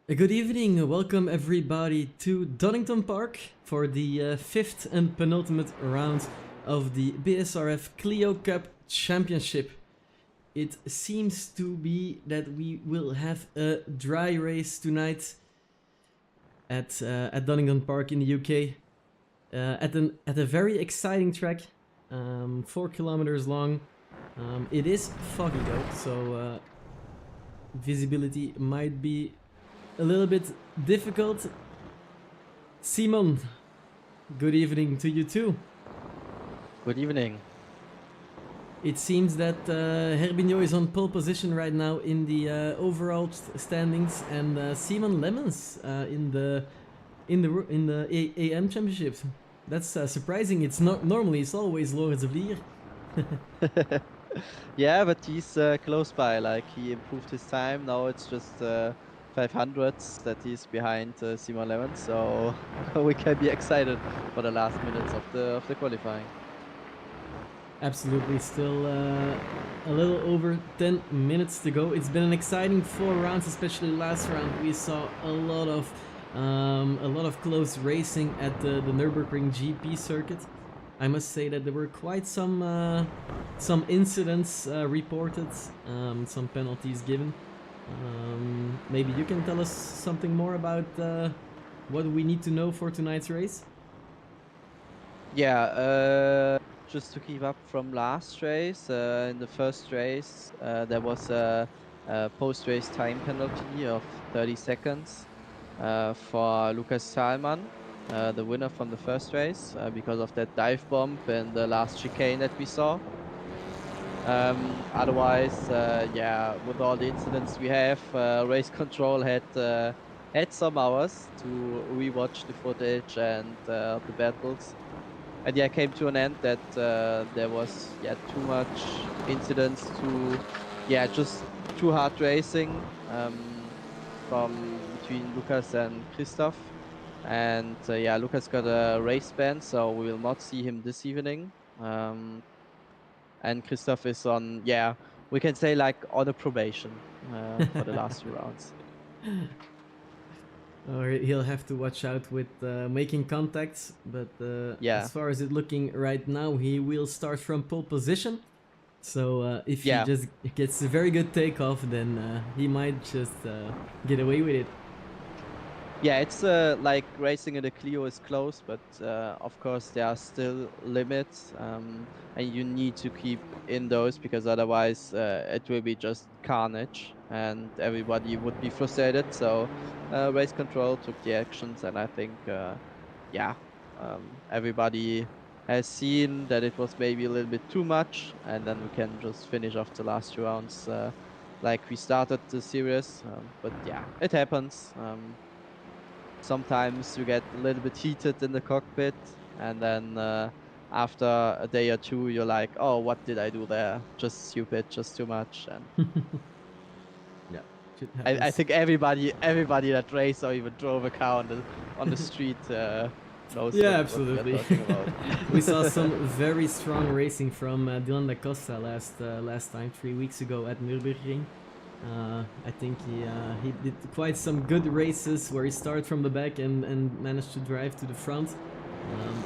Good evening, welcome everybody to Donington Park for the fifth and penultimate round of the BSRF CLIO Cup Championship. It seems to be that we will have a dry race tonight at Donington Park in the UK at a very exciting track, 4 kilometers long. It is foggy though, so visibility might be a little bit difficult. Simon, good evening to you too. Good evening. It seems that Herbinho is on pole position right now in the overall standings, and Simon Lemmens in the AM Championships. That's surprising. It's not normally. It's always Lorenz Vlier. Yeah, but he's close by. Like he improved his time. Now it's just 500s that he's behind Simon Lemmens. So we can be excited for the last minutes of the qualifying. Absolutely, still a little over 10 minutes to go. It's been an exciting 4 rounds, especially last round. We saw a lot of close racing at the Nürburgring GP circuit. I must say that there were quite some incidents reported, some penalties given. Maybe you can tell us something more about what we need to know for tonight's race? Yeah, just to keep up from last race, in the first race, there was a post-race time penalty of 30 seconds for Lukas Salman, the winner from the first race, because of that dive bomb in the last chicane that we saw. Otherwise, yeah, with all the incidents we have, race control had some hours to rewatch the footage and the battles. And yeah, came to an end that there was too much incidents to just too hard racing from between Lucas and Christoph. And yeah, Lucas got a race ban, so we will not see him this evening. And Christoph is on, we can say like on a probation for the last 2 rounds. Or he'll have to watch out with making contacts, but Yeah, as far as it looking right now, he will start from pole position. So if he yeah. just gets a very good takeoff, then he might just get away with it. Yeah, it's like racing in the Clio is close, but of course there are still limits, and you need to keep in those because otherwise it will be just carnage and everybody would be frustrated. So race control took the actions, and I think everybody has seen that it was maybe a little bit too much, and then we can just finish off the last 2 rounds like we started the series. But yeah, it happens. Sometimes you get a little bit heated in the cockpit, and then after a day or two, you're like, "Oh, what did I do there? Just stupid, just too much." And Yeah, shit I happens. think everybody that raced or even drove a car on the street knows Yeah, what we are absolutely. talking about. We saw some very strong racing from Dylan da Costa last time, 3 weeks ago at Nürburgring. I think he did quite some good races where he started from the back and managed to drive to the front.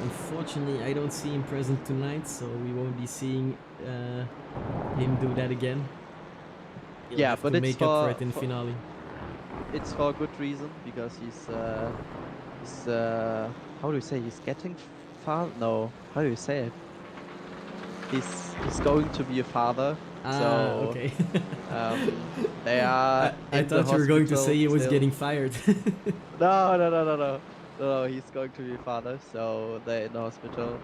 Unfortunately, I don't see him present tonight, so we won't be seeing him do that again. He'll Yeah, have but to it's make up for it in the finale. it's for a good reason because he's how do you say, he's getting far? No, how do you say it? He's going to be a father. Ah, So okay. they are I in the thought you were going to say hospital he was still. getting fired. No, he's going to be a father, so they're in the hospital.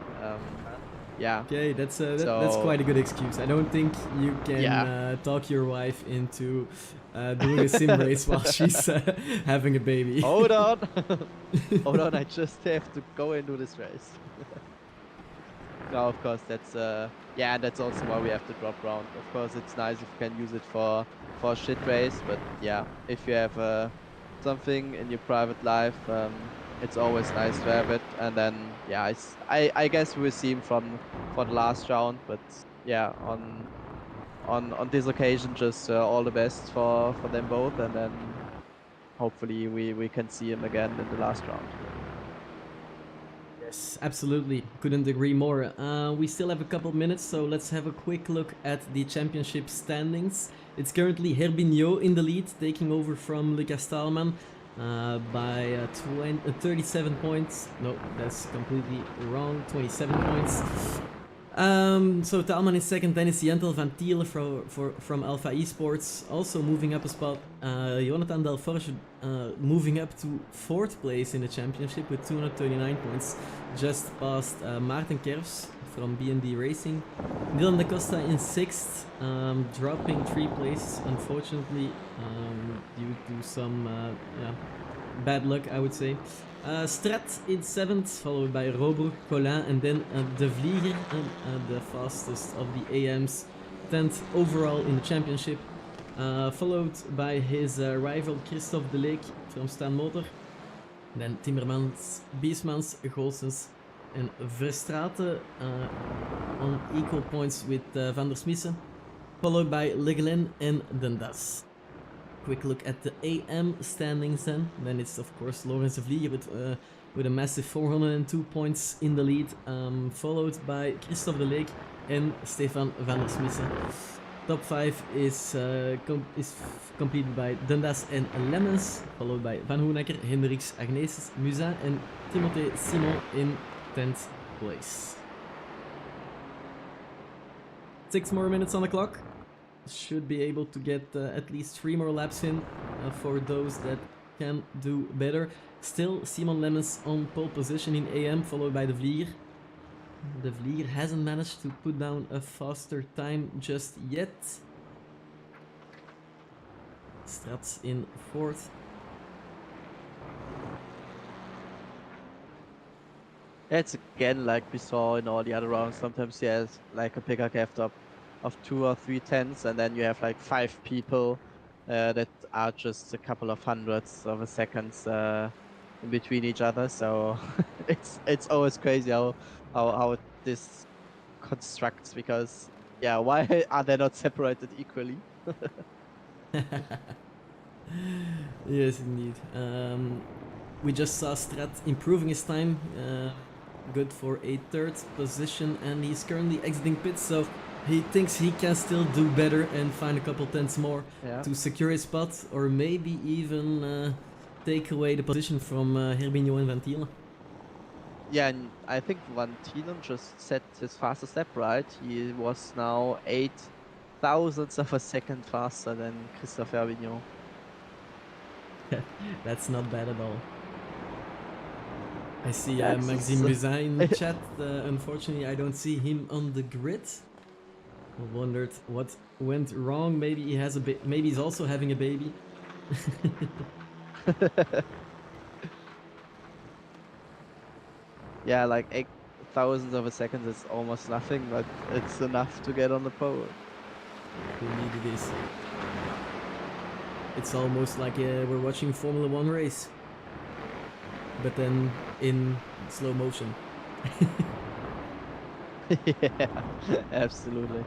Yeah. Okay, that's So quite a good excuse. I don't think you can yeah. talk your wife into doing a sim race while she's having a baby. Hold on. Hold on, I just have to go into this race. No, of course that's and that's also why we have to drop round. Of course it's nice if you can use it for a shit race, but yeah, if you have something in your private life, it's always nice to have it. And then yeah, I guess we'll see him for the last round, but yeah, on this occasion, just all the best for them both, and then hopefully we can see him again in the last round. Yes, absolutely. Couldn't agree more. We still have a couple minutes, so let's have a quick look at the championship standings. It's currently Herbinho in the lead, taking over from Lucas Taalman by 37 points. No, that's completely wrong. 27 points. So Taalman is second, then it's Jentel van Thiele from Alpha Esports, also moving up a spot. Jonathan Delforge moving up to 4th place in the championship with 239 points, just past Maarten Kerfs from B&D Racing. Dylan da Costa in 6th, dropping 3 places, unfortunately, due to some bad luck, I would say. Strat in 7th, followed by Robert, Collin, and then De Vlieger, the fastest of the AMs, 10th overall in the championship, followed by his rival Christophe de Leek from Stan Motor, then Timmermans, Biesmans, Goossens, and Verstraete on equal points with Van der Smissen, followed by Le Glen and Dundas. Quick look at the AM standings then it's of course Laurens de Vlieger with a massive 402 points in the lead, followed by Christophe de Leek and Stefan van der Smissen. Top 5 is completed by Dundas and Lemmens, followed by Van Hoenecker, Hendricks, Agnesis, Musin and Timothée Simon in 10th place. 6 more minutes on the clock. Should be able to get at least 3 more laps in for those that can do better. Still, Simon Lemmens on pole position in AM, followed by De Vlieger. De Vlieger hasn't managed to put down a faster time just yet. Strats in 4th. It's again like we saw in all the other rounds. Sometimes he has like a bigger gap up of 2 or 3 tenths, and then you have like 5 people that are just a couple of hundredths of a seconds in between each other. So it's always crazy how this constructs, because yeah, why are they not separated equally? Yes, indeed. We just saw Strat improving his time, good for a 3rd position, and he's currently exiting pits, so he thinks he can still do better and find a couple tenths more to secure his spot, or maybe even take away the position from Herbinho and Van Thiele. Yeah, and I think Van Thielen just set his fastest lap, right? He was now 8 thousandths of a second faster than Christophe Herbinho. That's not bad at all. I see That's Maxime Musin in the chat. Unfortunately, I don't see him on the grid. I wondered what went wrong. Maybe he has maybe he's also having a baby. Yeah, like 8 thousandths of a second is almost nothing, but it's enough to get on the pole. Indeed it is. It's almost like we're watching Formula 1 race, but then in slow motion. Yeah, absolutely.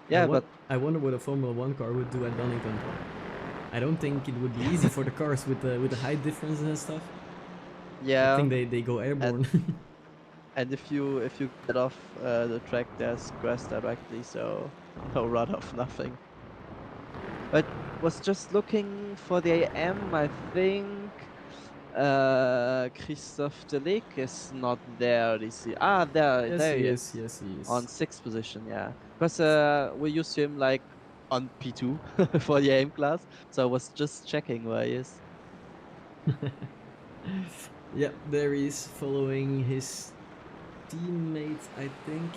Yeah, but I wonder what a Formula 1 car would do at Donington. I don't think it would be easy for the cars with the height differences and stuff. yeah, I think they go airborne. and if you get off the track, there's grass directly, so no run off, nothing. But was just looking for the AM. I think Christophe de Leek is not there this year. Ah, there he is. Yes, he is. On 6th position, yeah. Because we used him like on P2 for the AM class, so I was just checking where he is. Yeah, there he is, following his teammate, I think.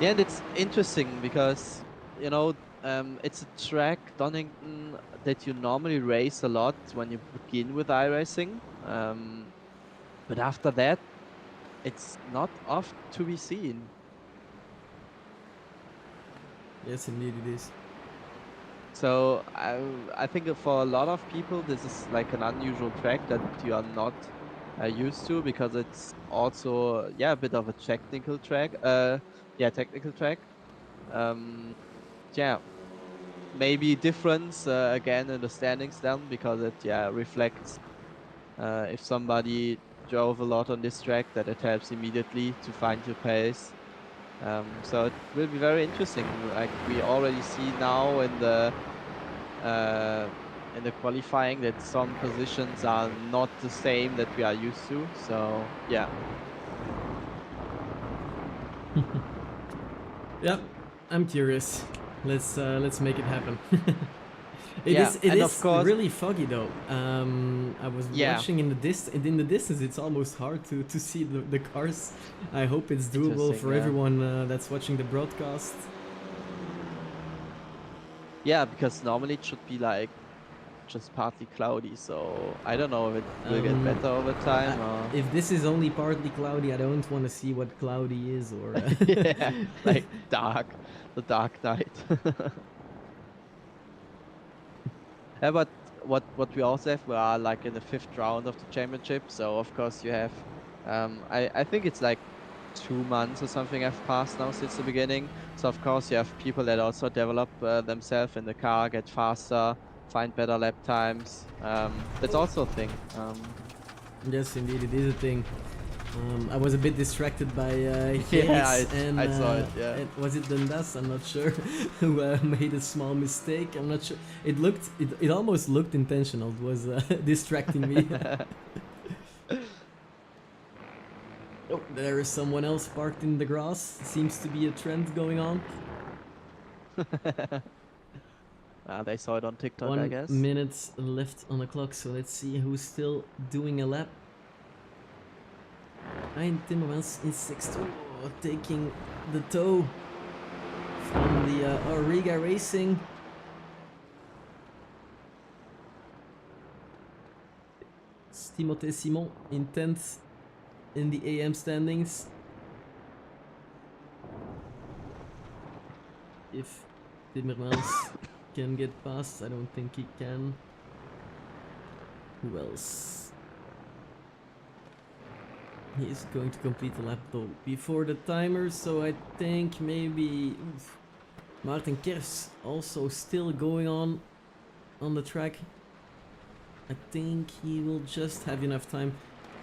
Yeah, and it's interesting because, you know, it's a track, Donington, that you normally race a lot when you begin with iRacing. But after that, it's not often to be seen. Yes, indeed it is. So I think for a lot of people, this is like an unusual track that you are not used to, because it's also, yeah, a bit of a technical track. Technical track. Yeah. maybe difference again in the standings then, because it reflects if somebody drove a lot on this track, that it helps immediately to find your pace. So it will be very interesting. Like we already see now in the qualifying that some positions are not the same that we are used to. So yeah. Yeah, I'm curious. Let's make it happen. It Yeah, is and of course, really foggy though. I was yeah, watching in the distance. It's almost hard to see the cars. I hope it's doable interesting. for Yeah, everyone that's watching the broadcast. yeah, because normally it should be like just partly cloudy. So I don't know if it will get better over time. Or... If this is only partly cloudy, I don't want to see what cloudy is or. yeah, like dark, the dark night. Yeah, but what we also have, we are like in the 5th round of the championship. So of course you have, I think it's like 2 months or something have passed now since the beginning. So of course you have people that also develop themselves in the car, get faster, find better lap times. That's also a thing. Yes, indeed, it is a thing. I was a bit distracted by Yeah, Gerrits and, I saw it. Yeah. and was it Dundas? I'm not sure. Who made a small mistake. I'm not sure. It almost looked intentional. It was distracting me. Oh, there is someone else parked in the grass. Seems to be a trend going on. They saw it on TikTok, I One guess. minute left on the clock, so let's see who's still doing a lap. Ryan Timmermans in 6th, taking the tow from the Auriga Racing. Timothée Simon in 10th in the AM standings. If Timmermans can get past, I don't think he can. Who else? He is going to complete the lap though before the timer, so I think maybe Martin Kers also still going on the track. I think he will just have enough time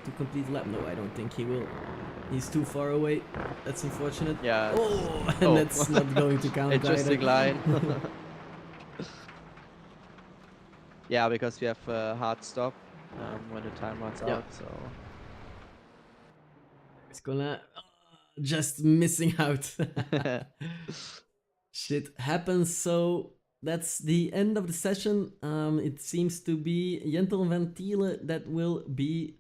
to complete the lap. No, I don't think he will. He's too far away. That's unfortunate. Yeah. Oh, and that's not going to count Interesting either. line. Yeah, because we have a hard stop when the time runs out. So It's gonna just missing out. Shit happens. So that's the end of the session. It seems to be Jentel Van Thiele that will be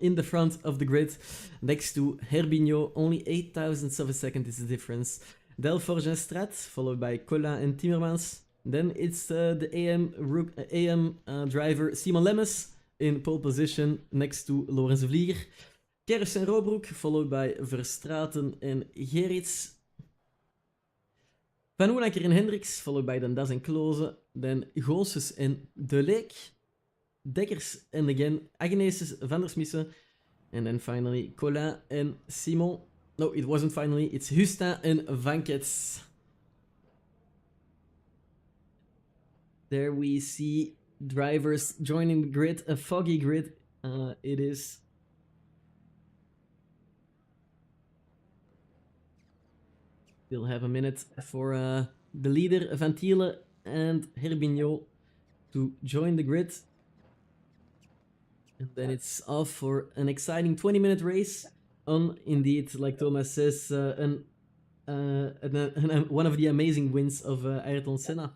in the front of the grid next to Herbigno. Only 8 thousandths of a second is the difference. Delforge and Strat, followed by Collin and Timmermans. Then it's the AM driver Simon Lemmes in pole position next to Lorenz Vlieger. Kers en Robroek, followed by Verstraeten and Gerrits. Van Hoenacker and Hendricks, followed by Dandas and Klose. Then Goossens and De Leek. Dekkers and again Agneses, Van der Smissen. And then finally Collin and Simon. No, it wasn't finally. It's Hustin and Vankets. There we see drivers joining the grid. A foggy grid it is. We'll have a minute for the leader, Van Thiele and Herbigno, to join the grid. And then it's off for an exciting 20-minute race on, indeed, like Thomas says, one of the amazing wins of Ayrton Senna.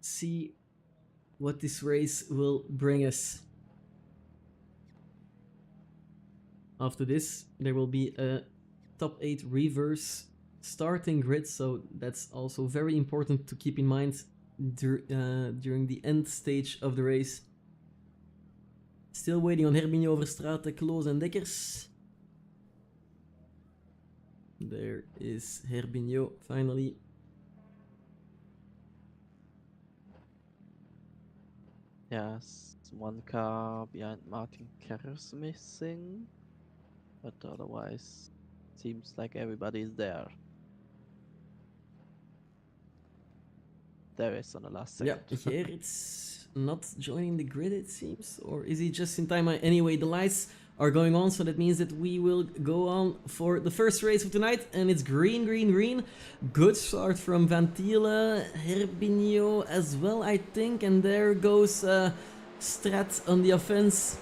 See what this race will bring us. After this, there will be a top 8 reverse starting grid, so that's also very important to keep in mind during the end stage of the race. Still waiting on Herbigno, Verstraeten, Kloos and Dekkers. There is Herbigno finally. yes, one car behind Martin Kers missing, but otherwise seems like everybody is there. there is on the last Yeah, second. here it's not joining the grid, it seems. Or is he just in time? Anyway, the lights are going on, so that means that we will go on for the first race of tonight. And it's green, green, green. Good start from Van Thiele, Herbinho as well, I think. And there goes Strat on the offense.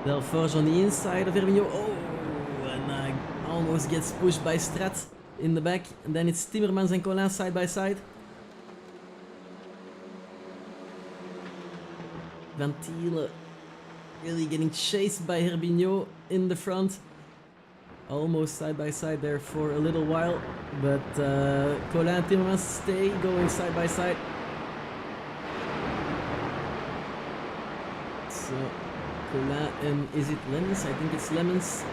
Delforge on the inside of Herbinho. Oh, and almost gets pushed by Strat in the back. And then it's Timmermans and Colin side by side. Van Thiele really getting chased by Herbinho in the front. Almost side by side there for a little while. But Colin and Timmermans stay going side by side. So Colin and is it Lemons? I think it's Lemons.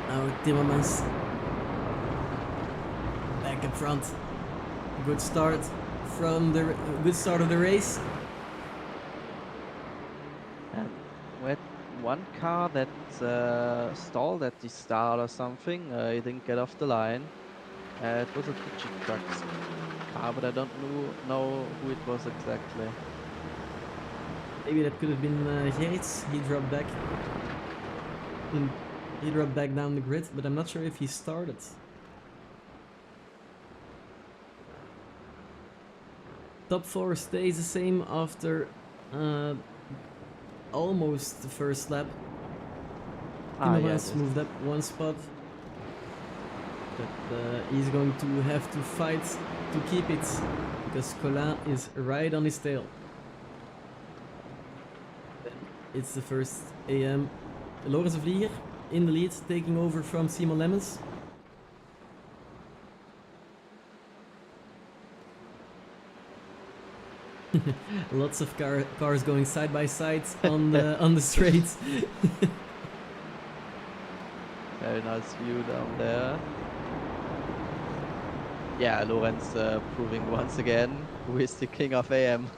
Now Timmermans back up front. Good start from the of the race. And we had one car that stalled at the start or something. He didn't get off the line. It was a Digitrucks car, but I don't know who it was exactly. Maybe that could have been Gerrits. He dropped back. He dropped back down the grid, but I'm not sure if he started. Top 4 stays the same after almost the first lap. Timmermans moved up one spot. But he's going to have to fight to keep it, because Colin is right on his tail. Then it's the first AM. Lorenz Vlieger in the lead, taking over from Simon Lemmens. Lots of cars going side by side on the straight. Very nice view down there. Yeah, Lorenz proving once again who is the king of AM.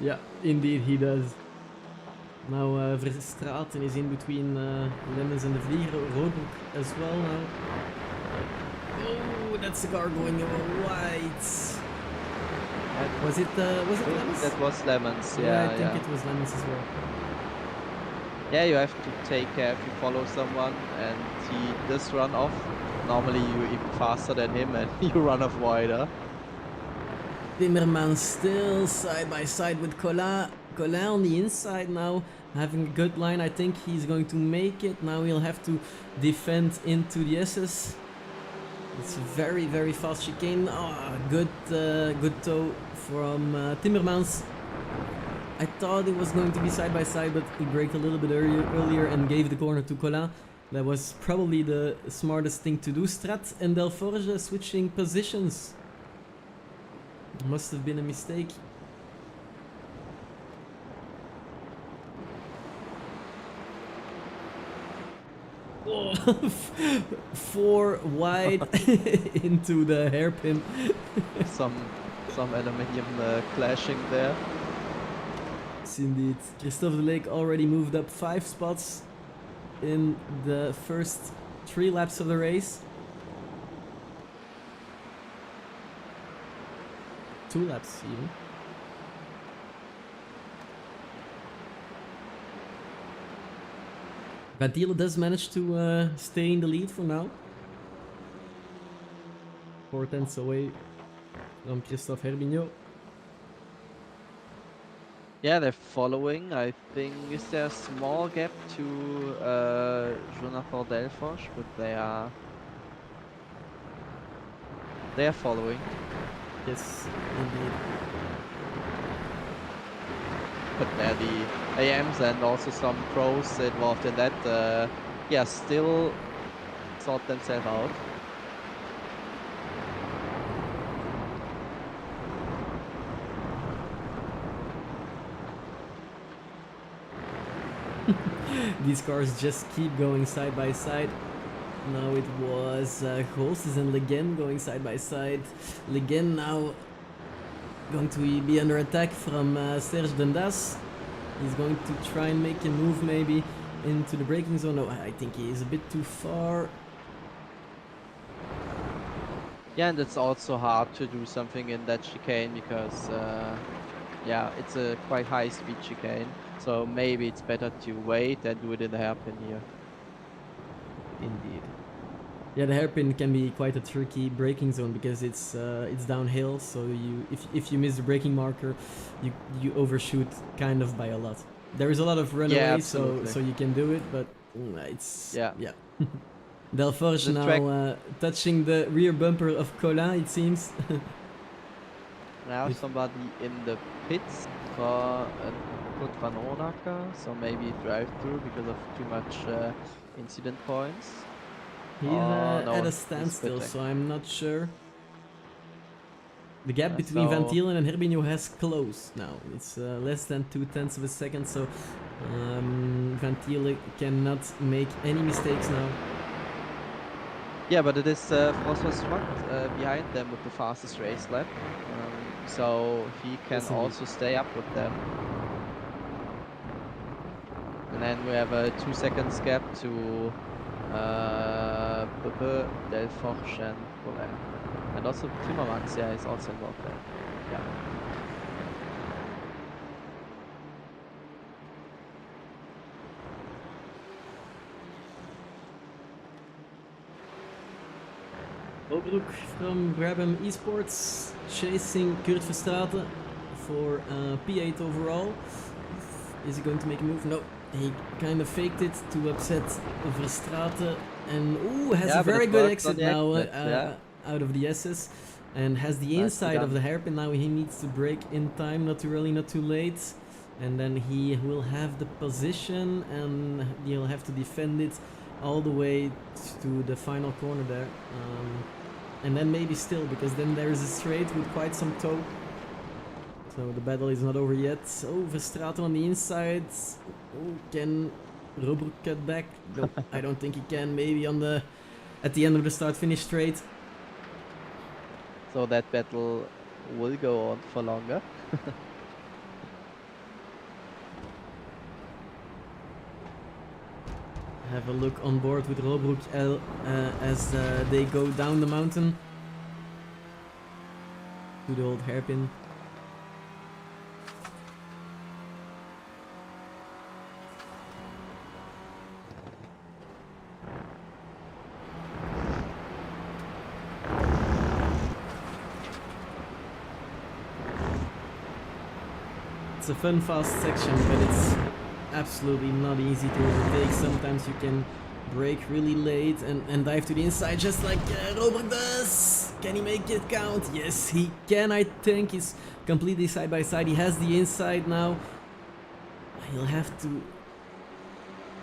Yeah, indeed he does. Now Verstraeten is in between Lemmens and the Vlieger. Roodbroek as well now. Oh, that's the car going wide. Was it Lemmens? That was Lemons, Yeah, I think it was Lemmens as well. Yeah, you have to take care if you follow someone and he does run off. Normally you're even faster than him and you run off wider. Timmermans still side by side with Colin. Colin on the inside now, having a good line. I think he's going to make it. Now he'll have to defend into the SS. It's a very, very fast chicane. Oh, good toe from Timmermans. I thought it was going to be side by side, but he braked a little bit earlier and gave the corner to Colin. That was probably the smartest thing to do. Strat and Delforge switching positions. Must have been a mistake. Oh, 4 wide into the hairpin. some aluminium clashing there. Yes, indeed. Christophe de Lake already moved up 5 spots in the first 3 laps of the race. 2 laps even. Van Thiele does manage to stay in the lead for now. 4 tenths away from Christophe Herbinho. Yeah, they're following. I think is there a small gap to Jonathan Delforge, but they are following. Yes, indeed. But they're the AMs and also some pros involved in that. Yeah, still sort themselves out. These cars just keep going side by side. Now it was Goossens and Legend going side by side. Legend now going to be under attack from Serge Dundas. He's going to try and make a move maybe. into the braking zone. No, I think he is a bit too far. Yeah, and it's also hard to do something in that chicane because, yeah, it's a quite high speed chicane. So maybe it's better to wait and do it in the hairpin here. Indeed. Yeah, the hairpin can be quite a tricky braking zone because it's downhill. So if you miss the braking marker, you overshoot kind of by a lot. There is a lot of runaway, so absolutely. you can do it, but it's Yeah. Delforge The now track- touching the rear bumper of Colin, it seems. Now If- somebody in the pits for Kurt van Honacker, so maybe drive through because of too much incident points. He's No, at a he's standstill, quitting. so I'm not sure. The gap between So Van Thielen and Herbinho has closed now. It's less than 2/10 of a second, so Van Thielen cannot make any mistakes now. yeah, but it is François Schwatt behind them with the fastest race lap, so he can Yes, indeed. also stay up with them. And then we have a 2 seconds gap to Delforge and Colin. And also Timmermans, yeah, is also involved there. Yeah. Obroek from Brabham Esports chasing Kurt Verstraeten for P8 overall. Is he going to make a move? No. He kind of faked it to upset Verstraeten and has Yeah, a but very it good worked on exit the now exit, yeah. out of the SS and has the Nicely inside of done. the hairpin. Now he needs to brake in time, not too early, not too late. And then he will have the position and he'll have to defend it all the way to the final corner there. And then maybe still, because then there is a straight with quite some toe. So the battle is not over yet. Oh, Verstraeten on the inside. Oh, can Robert cut back? No, I don't think he can. Maybe at the end of the start-finish straight. So that battle will go on for longer. Have a look on board with Robroek as they go down the mountain to the old hairpin. It's a fun, fast section, but it's absolutely not easy to overtake. Sometimes you can brake really late and dive to the inside just like Robert does. Can he make it count? Yes, he can, I think. He's completely side by side. He has the inside now. He'll have to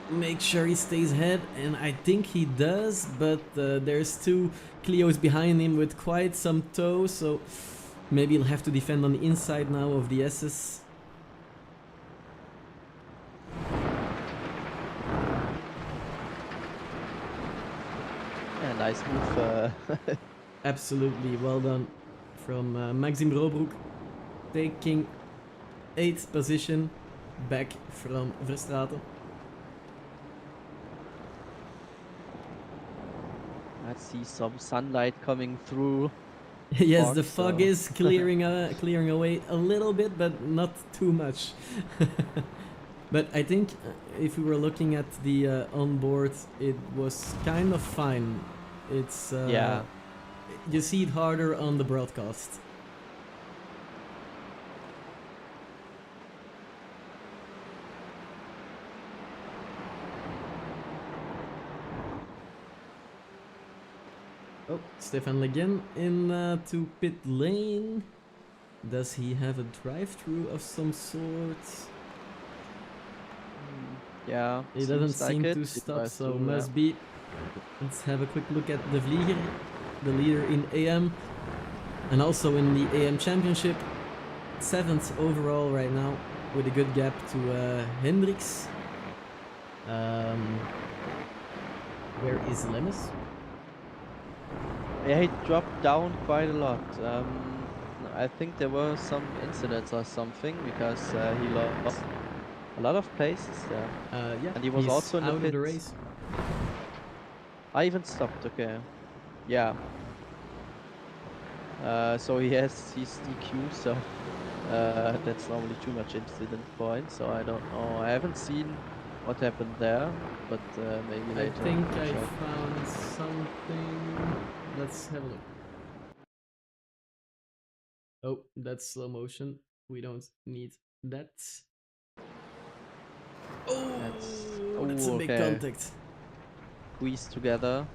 make sure he stays ahead, and I think he does, but there's two Clios behind him with quite some toe, so maybe he'll have to defend on the inside now of the SS. Yeah, nice move. Absolutely, well done from Maxime Robroek, taking 8th position back from Verstraeten. Let's see some sunlight coming through. Yes, the Fog, fog so- is clearing away a little bit, but not too much. But I think if we were looking at the onboard, it was kind of fine. It's Yeah. you see it harder on the broadcast. Oh, Stefan Leggen in to pit lane. Does he have a drive-through of some sort? Yeah. He doesn't seems like seem it. to It stop, drives so through, must be. Let's have a quick look at the Vlieger, the leader in AM, and also in the AM Championship. 7th overall right now, with a good gap to Hendricks. Where is Lemmes? Yeah, he dropped down quite a lot. I think there were some incidents or something because he lost a lot of places there. Yeah, And he was he's also in the out of the pits. race. I even stopped. Okay. Yeah. So he has his DQ, so that's normally too much incident points. So I don't know. I haven't seen what happened there, but maybe I later think we'll I check. found something. Let's have a look. Oh, that's slow motion. We don't need that. Oh, that's a big Okay. contact. Squeezed together,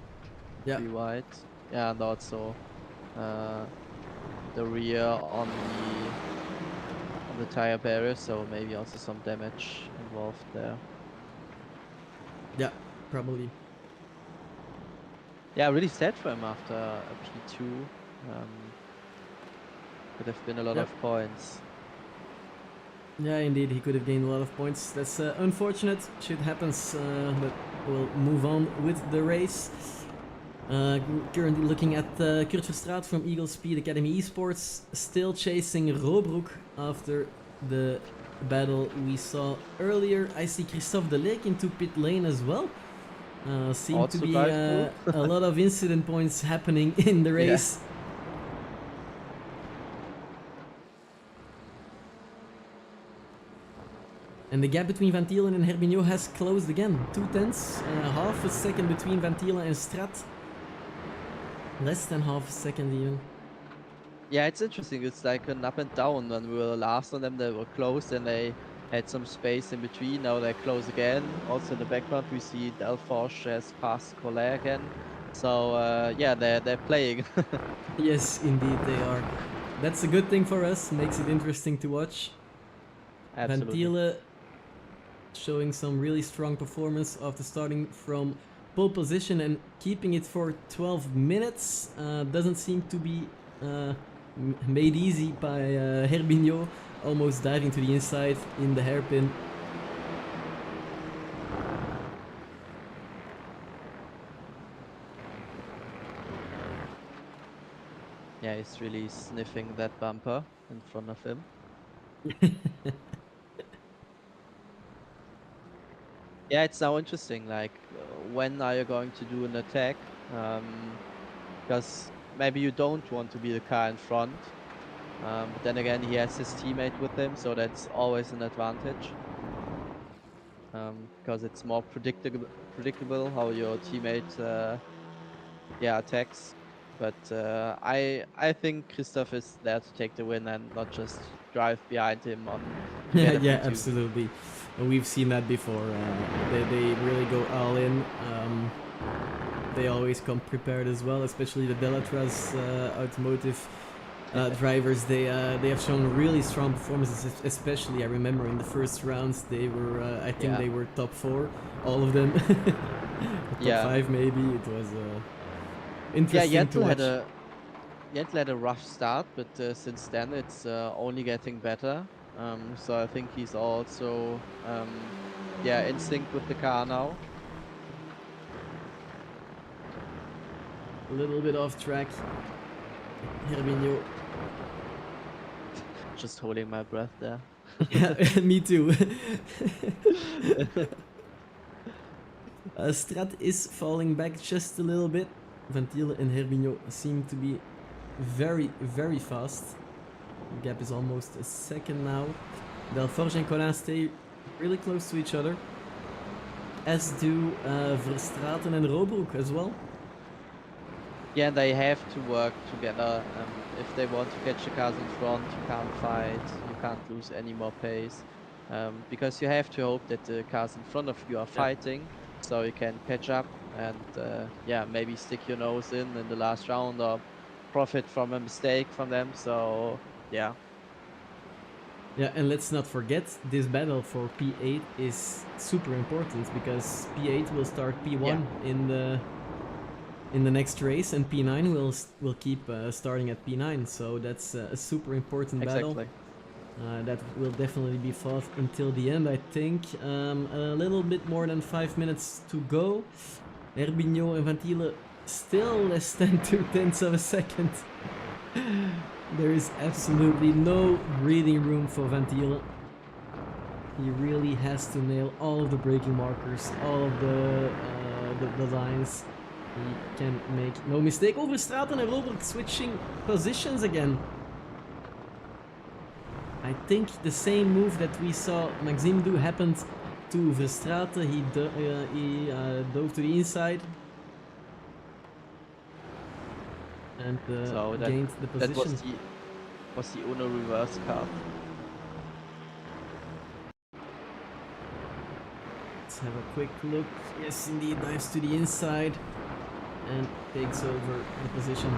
Yeah, be wide. Yeah, and also uh, the rear on the tire barrier, so maybe also some damage involved there. yeah, probably. Yeah, really sad for him after a P2. Could have been a lot Yep. of points. Yeah, indeed, he could have gained a lot of points. That's unfortunate. Shit happens, but we'll move on with the race. Currently looking at Kurt Verstraat from Eagle Speed Academy Esports, still chasing Robroek after the battle we saw earlier. I see Christophe Deleke into pit lane as well. Seem to Also be drive through. a lot of incident points happening in the Yeah. race. And the gap between Van Tielen and Herbignot has closed again. 2/10, half a second between Van Tielen and Strat. Less than half a second even. Yeah, it's interesting. It's like an up and down. When we were last on them, they were close and they had some space in between. Now they're close again. Also in the background, we see Delforge has passed Collet again. So yeah, they're playing. Yes, indeed they are. That's a good thing for us, makes it interesting to watch. Van Absolutely. Tielen showing some really strong performance after starting from pole position and keeping it for 12 minutes. Doesn't seem to be made easy by Herbignot, almost diving to the inside in the hairpin. Yeah, he's really sniffing that bumper in front of him. Yeah, it's now interesting. Like, when are you going to do an attack? Because maybe you don't want to be the car in front. But then again, he has his teammate with him, so that's always an advantage. Because it's more predictable how your teammate attacks. But I think Christoph is there to take the win and not just drive behind him on to get a Yeah, P2. absolutely. We've seen that before. They really go all in. They always come prepared as well, especially the Delatraz automotive drivers. They have shown really strong performances, especially I remember in the first rounds they were I think they were top 4, all of them. Top 5 maybe. It was interesting to watch. Yentl had a rough start, but since then it's only getting better. So I think he's also in sync with the car now. A little bit off track. Herbignot. Just holding my breath there. Yeah, me too. Strat is falling back just a little bit. Van Tielen and Herbignot seem to be very, very fast. The gap is almost a second now. Delforge and Collin stay really close to each other. As do Verstraeten and Robroek as well. Yeah, they have to work together. If they want to catch the cars in front, you can't fight, you can't lose any more pace. Because you have to hope that the cars in front of you are fighting, so you can catch up and maybe stick your nose in the last round or profit from a mistake from them. So yeah. Yeah, and let's not forget, this battle for P8 is super important because P8 will start P1 in the next race, and P9 will keep starting at P9. So that's a super important battle. That will definitely be fought until the end, I think. A little bit more than 5 minutes to go. Herbignot and Van Tielen still less than 2/10 of a second. There is absolutely no breathing room for Van Tielen. He really has to nail all of the braking markers, all of the lines. He can make no mistake. Over Straten and Robert switching positions again. I think the same move that we saw Maxime do happened to Verstraeten. He dove to the inside and So gained the position. that was the Uno reverse card. Let's have a quick look. Yes, indeed, dives to the inside and takes over the position.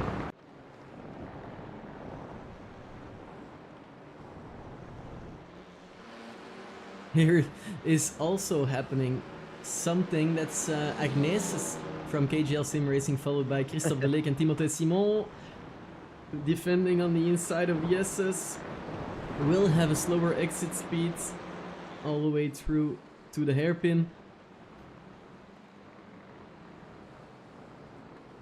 Here is also happening something that's Agnes from KGL Sim Racing, followed by Christophe Delek and Timothée Simon. Defending on the inside of the SS. Will have a slower exit speed all the way through to the hairpin.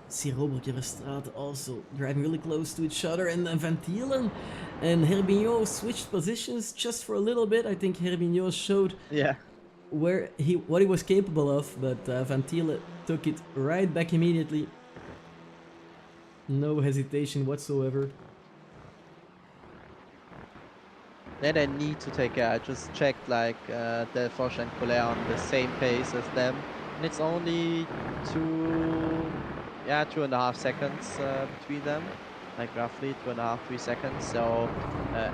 See Robert Verstraeten also driving really close to each other, and Van Thielen and Herbignon switched positions just for a little bit. I think Herbignon showed what he was capable of, but Van Thielen took it right back immediately. No hesitation whatsoever. Then I need to take care. I just checked like Delforge and Collet on the same pace as them, and it's only 2.5 seconds between them, like roughly 2.5, 3 seconds. So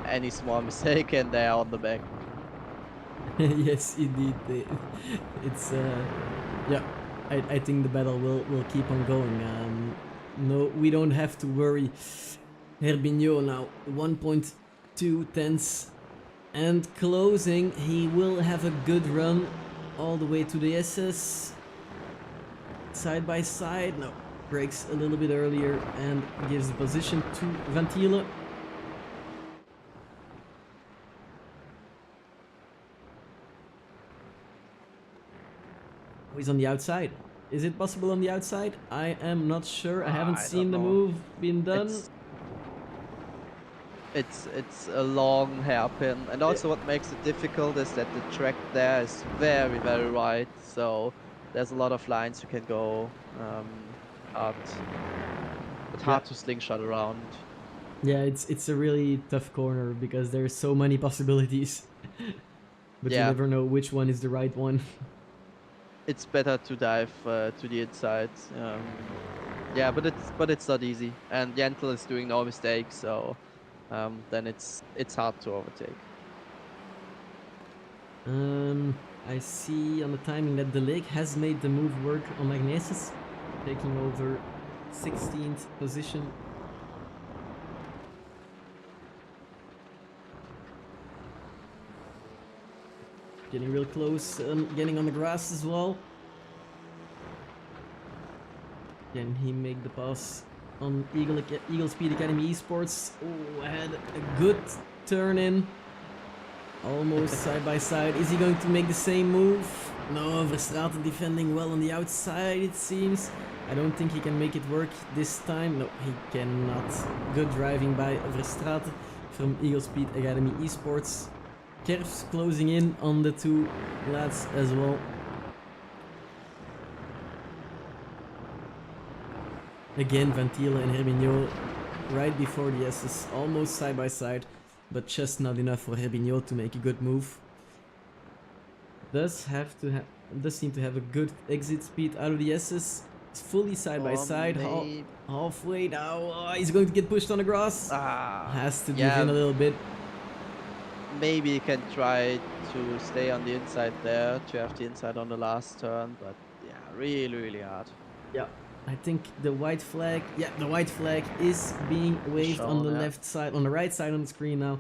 any small mistake and they are on the back. Yes, indeed. It's yeah. I think the battle will keep on going. No, we don't have to worry. Herbignon now 1.2 tenths and closing. He will have a good run all the way to the SS. Side by side. No, breaks a little bit earlier and gives the position to Van Thielen. Oh, he's on the outside. Is it possible on the outside? I am not sure. I haven't seen the move being done. It's a long hairpin, and also what makes it difficult is that the track there is very, very wide, so there's a lot of lines you can go hard to slingshot around. Yeah, it's a really tough corner because there's so many possibilities, but you never know which one is the right one. It's better to dive to the inside. Yeah, but it's not easy, and Yentl is doing no mistakes, so then it's hard to overtake. I see on the timing that the Lake has made the move work on Magnesis, taking over 16th position. Getting real close, getting on the grass as well. Can he make the pass on Eagle Speed Academy Esports? Oh, had a good turn in. Almost side by side. Is he going to make the same move? No, Verstraeten defending well on the outside, it seems. I don't think he can make it work this time. No, he cannot. Good driving by Verstraeten from Eagle Speed Academy Esports. Kerfs closing in on the two lads as well. Again, Van Thielen and Herbignon right before the S's, almost side by side, but just not enough for Herbignon to make a good move. Does seem to have a good exit speed out of the S's. It's fully side by side, halfway now. Oh, he's going to get pushed on the grass. Has to give in a little bit. Maybe he can try to stay on the inside there, to have the inside on the last turn, but yeah, really, really hard. Yeah, I think the white flag, the white flag is being waved on the left side, on the right side on the screen now.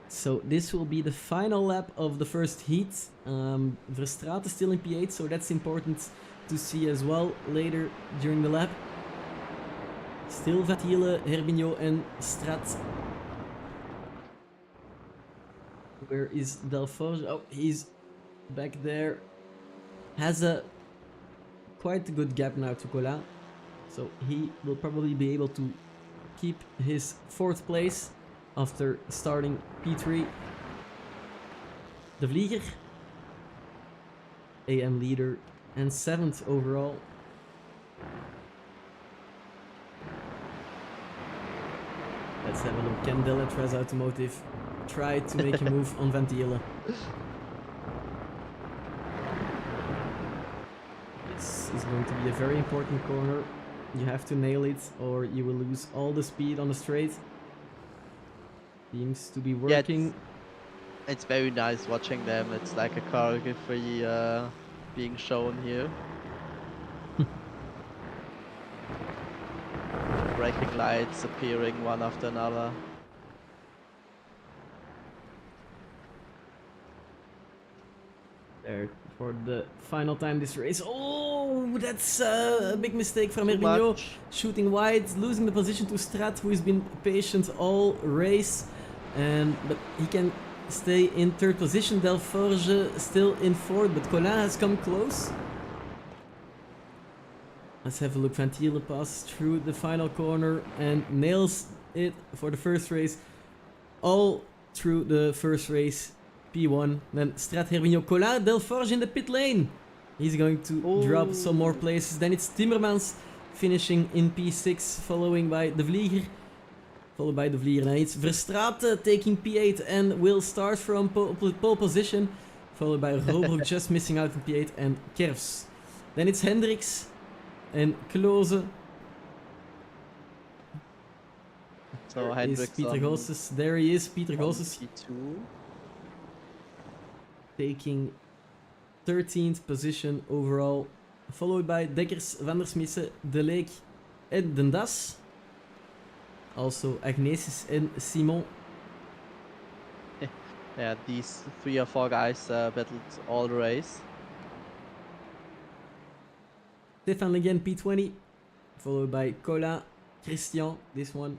So this will be the final lap of the first heat. Verstraeten still in P8, so that's important to see as well later during the lap. Still Van Thielen, Herbignon and Strat. Where is Delforge? Oh, he's back there. Has a quite a good gap now to Collat. So he will probably be able to keep his 4th place after starting P3. De Vlieger, AM leader and 7th overall. Let's have a look. Can Dylan at Royal Automotive try to make a move on Van Tiele? This is going to be a very important corner. You have to nail it or you will lose all the speed on the straight. Seems to be working. It's very nice watching them. It's like a choreography being shown here. Braking lights appearing one after another. There for the final time this race. Oh, that's a big mistake from Hermignon. Shooting wide, losing the position to Strat, who has been patient all race. But he can stay in 3rd position. Delforge still in 4th, but Colin has come close. Let's have a look. Van Tiele passes through the final corner and nails it for the first race. All through the first race. P1, then Strat, Hermignon, Colin, Delforge in the pit lane. He's going to drop some more places. Then it's Timmermans finishing in P6, following by De Vlieger. Followed by De Vlieger. Now it's Verstraete taking P8 and will start from pole position. Followed by Robroek just missing out in P8 and Kerfs. Then it's Hendricks and Klose. So Hendricks Peter Gosses. There he is, Peter Gosses. P2. Taking 13th position overall, followed by Dekkers, Van der Smissen, De Leek and Den Das. Also Agnesis and Simon. Yeah, these 3 or 4 guys battled all the race. Stefan again P20, followed by Colin, Christian, this one,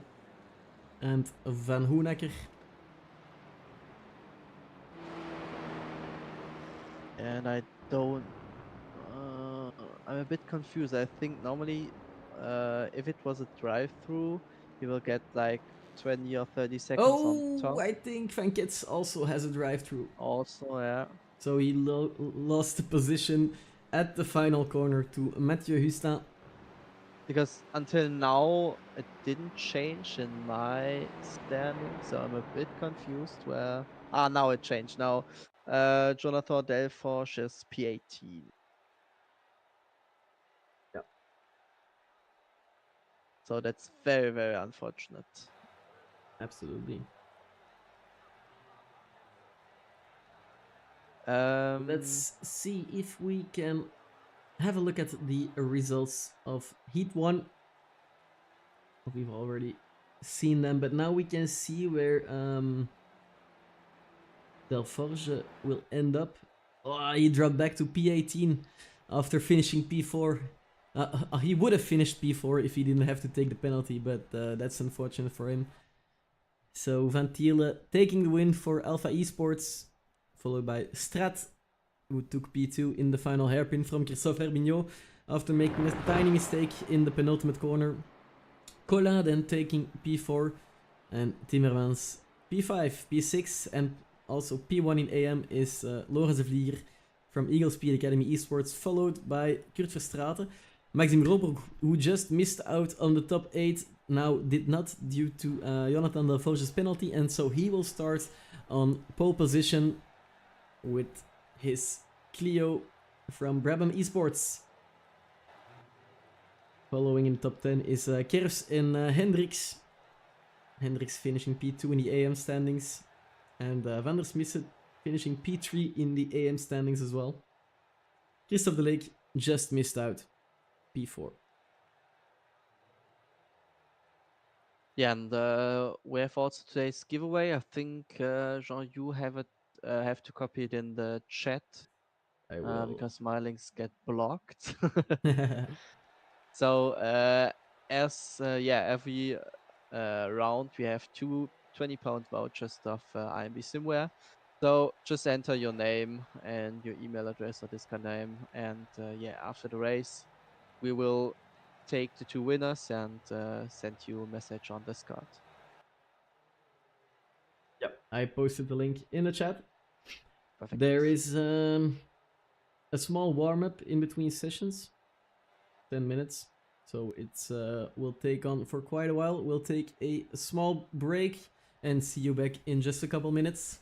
and Van Hoenacker. And I don't... I'm a bit confused. I think normally if it was a drive-through, you will get like 20 or 30 seconds on top. I think Van Kitz also has a drive-through. Also, yeah. So he lost the position at the final corner to Mathieu Hustin. Because until now, it didn't change in my standing, so I'm a bit confused where... Ah, now it changed. Now Jonathan Delforge is P18. Yeah. So that's very, very unfortunate. Absolutely. Let's see if we can have a look at the results of Heat 1. We've already seen them, but now we can see where Delforge will end up. Oh, he dropped back to P18 after finishing P4. He would have finished P4 if he didn't have to take the penalty, but that's unfortunate for him. So Van Tiele taking the win for Alpha Esports, followed by Strat, who took P2 in the final hairpin from Christophe Hermignon after making a tiny mistake in the penultimate corner. Colin then taking P4 and Timmermans P5, P6 and also P1 in AM is Lorenz de Vlieger from Eagle Speed Academy Esports, followed by Kurt Verstraete. Maxime Robroek, who just missed out on the top 8, now did not due to Jonathan Delforge's penalty, and so he will start on pole position with his Clio from Brabham Esports. Following in top 10 is Kerfs and Hendricks. Hendricks finishing P2 in the AM standings. And Van der Smissen finishing P3 in the AM standings as well. Christophe de Leek just missed out. P4. Yeah, and we have also today's giveaway. I think, Jean, you have to copy it in the chat. I will. Because my links get blocked. So every round we have 2 20-pound vouchers of IMB Simware. So just enter your name and your email address or Discord name, and after the race we will take the 2 winners and send you a message on Discord. Yep, I posted the link in the chat. Perfect. There is a small warm-up in between sessions, 10 minutes. So it's will take on for quite a while. We'll take a small break and see you back in just a couple minutes.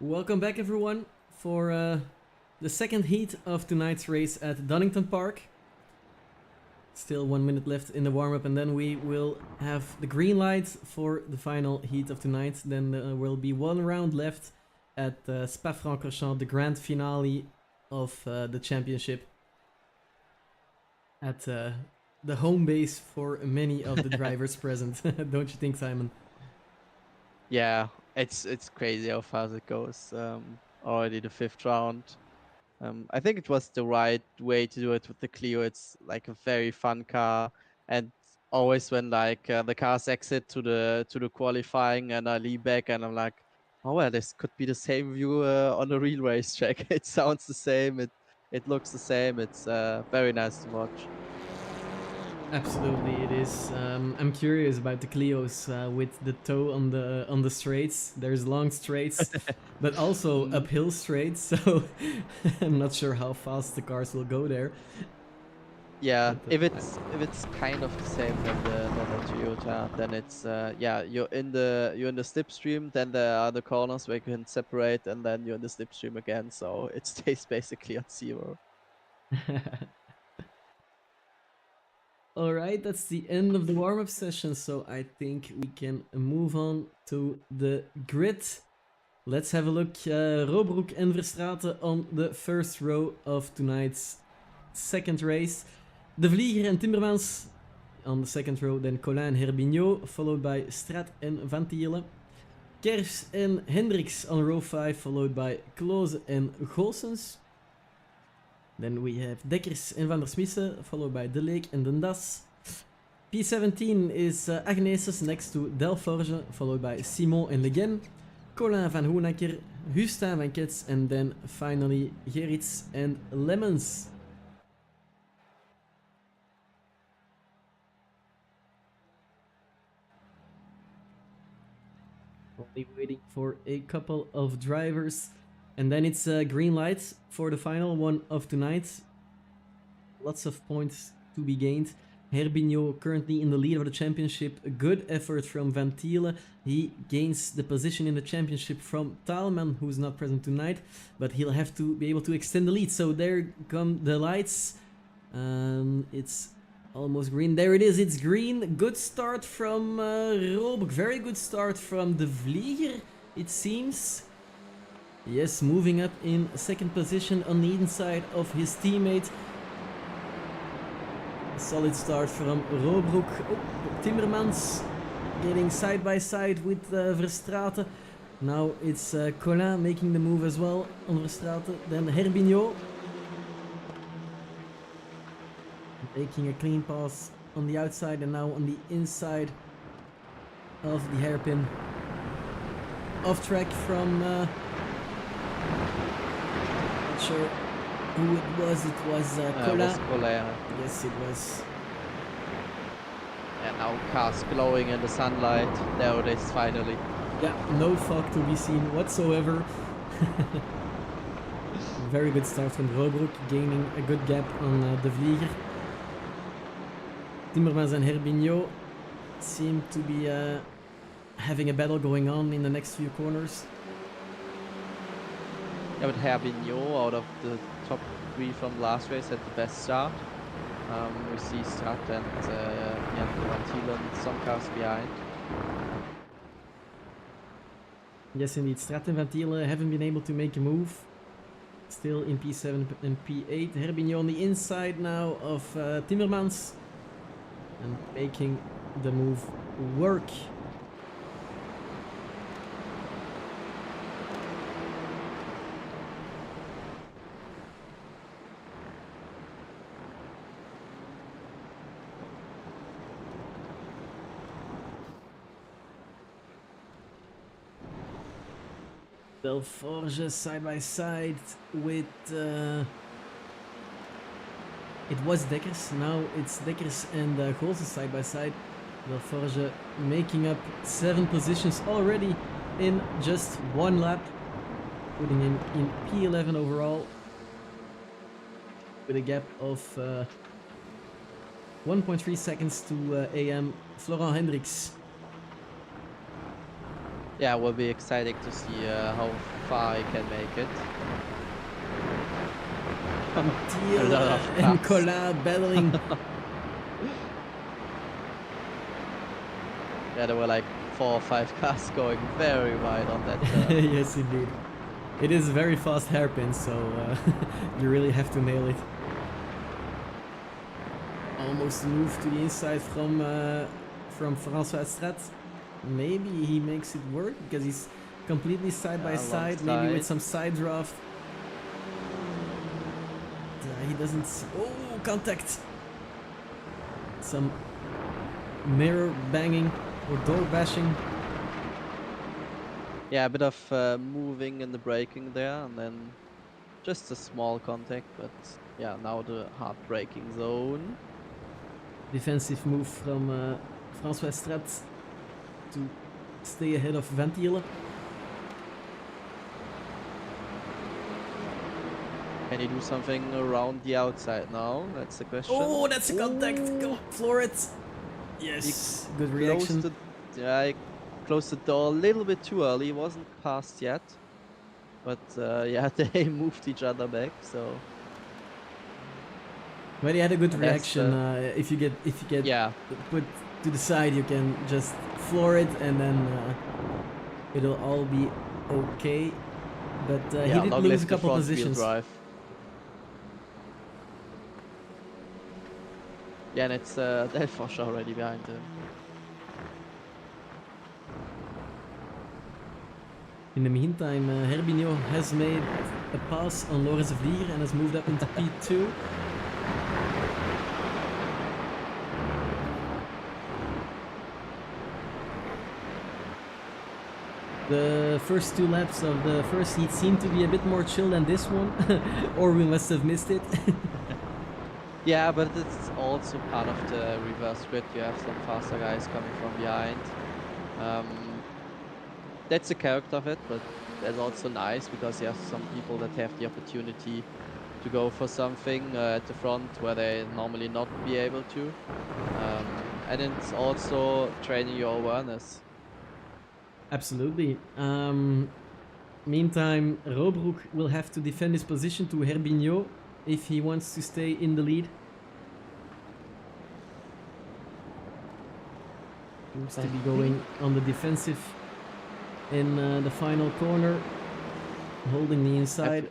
Welcome back everyone for the second heat of tonight's race at Donington Park. Still 1 minute left in the warm-up and then we will have the green light for the final heat of tonight. Then there will be 1 round left at Spa-Francorchamps, the grand finale of the championship. At the home base for many of the drivers present. Don't you think, Simon? Yeah, it's crazy how fast it goes. Already the 5th round. I think it was the right way to do it with the Clio. It's like a very fun car, and always when like the cars exit to the qualifying and I lean back and I'm like, oh well, this could be the same view on a real racetrack. It sounds the same. It looks the same. It's very nice to watch. Absolutely, it is. I'm curious about the Clios with the toe on the straights. There's long straights, but also uphill straights. So I'm not sure how fast the cars will go there. Yeah, But, if it's kind of the same than the normal Toyota, then it's yeah, you're in the slipstream, then there are the corners where you can separate, and then you're in the slipstream again, so it stays basically on 0. Alright, that's the end of the warm-up session, so I think we can move on to the grid. Let's have a look. Robroek and Verstraeten on the first row of tonight's second race. De Vlieger and Timmermans on the second row, then Collin and Herbignot, followed by Strat and Van Tiele. Kers and Hendricks on row 5, followed by Klose and Goossens. Then we have Dekkers and Van der Smisse, followed by De Leek and Dendas. P17 is Agneses next to Delforge, followed by Simon and Leguen. Colin van Hoenacker, Hustin van Kets, and then finally Gerrits and Lemmens. Only waiting for a couple of drivers. And then it's green light for the final one of tonight. Lots of points to be gained. Herbignot currently in the lead of the championship. A good effort from Van Tiele. He gains the position in the championship from Taalman, who's not present tonight. But he'll have to be able to extend the lead. So there come the lights. It's almost green. There it is, it's green. Good start from Robroek. Very good start from De Vlieger, it seems. Yes, moving up in second position on the inside of his teammate. Solid start from Robroek. Oh, Timmermans getting side by side with Verstraeten. Now it's Collin making the move as well on Verstraeten. Then Herbignot making a clean pass on the outside and now on the inside of the hairpin. Off track from not sure who it was Collin. It was Collin. Yes, it was. And now cars glowing in the sunlight. There it is finally. Yeah, no fog to be seen whatsoever. Very good start from Robroek, gaining a good gap on De Vlieger. Timmermans and Herbignot seem to be having a battle going on in the next few corners. Yeah, but Herbignot, out of the top 3 from last race, had the best start. We see Strat and Van Tiele some cars behind. Yes, indeed. Strat and Van Tiele haven't been able to make a move. Still in P7 and P8. Herbignot on the inside now of Timmermans. And making the move work. Delforge side by side with it was Dekkers, now it's Dekkers and Goossens side by side. Delforge making up 7 positions already in just 1 lap, putting him in P11 overall with a gap of 1.3 seconds to AM Florent Hendricks. Yeah, will be exciting to see how far he can make it. A Until lot of and cars. Colin battling. Yeah, there were like 4 or 5 cars going very wide on that turn. Yes, indeed. It is a very fast hairpin, so you really have to nail it. Almost move to the inside from François Strat. Maybe he makes it work because he's completely side by side, maybe with some side draft. He doesn't see. Oh, contact! Some mirror banging or door bashing. Yeah, a bit of moving and the braking there, and then just a small contact, but yeah, now the hard braking zone. Defensive move from François Strat to stay ahead of Ventile. Can he do something around the outside now? That's the question. Oh, that's a contact! Ooh. Go floor it! Yes, good reaction. I closed the door a little bit too early. He wasn't passed yet, but yeah, they moved each other back. So, But he had a good and that's reaction. If you get yeah, put to the side, you can just floor it, and then it'll all be okay. But he yeah, did long lose a live the couple front wheel positions. drive. Yeah, and it's Delphos already behind him. In the meantime, Herbinho has made a pass on Loris Vlier and has moved up into P2. The first 2 laps of the first heat seem to be a bit more chill than this one, or we must have missed it. Yeah, but it's also part of the reverse grid. You have some faster guys coming from behind. That's the character of it, but that's also nice because you have some people that have the opportunity to go for something at the front where they normally not be able to. And it's also training your awareness. Absolutely. Meantime, Robroek will have to defend his position to Herbinho if he wants to stay in the lead. Seems to be going on the defensive in the final corner, holding the inside.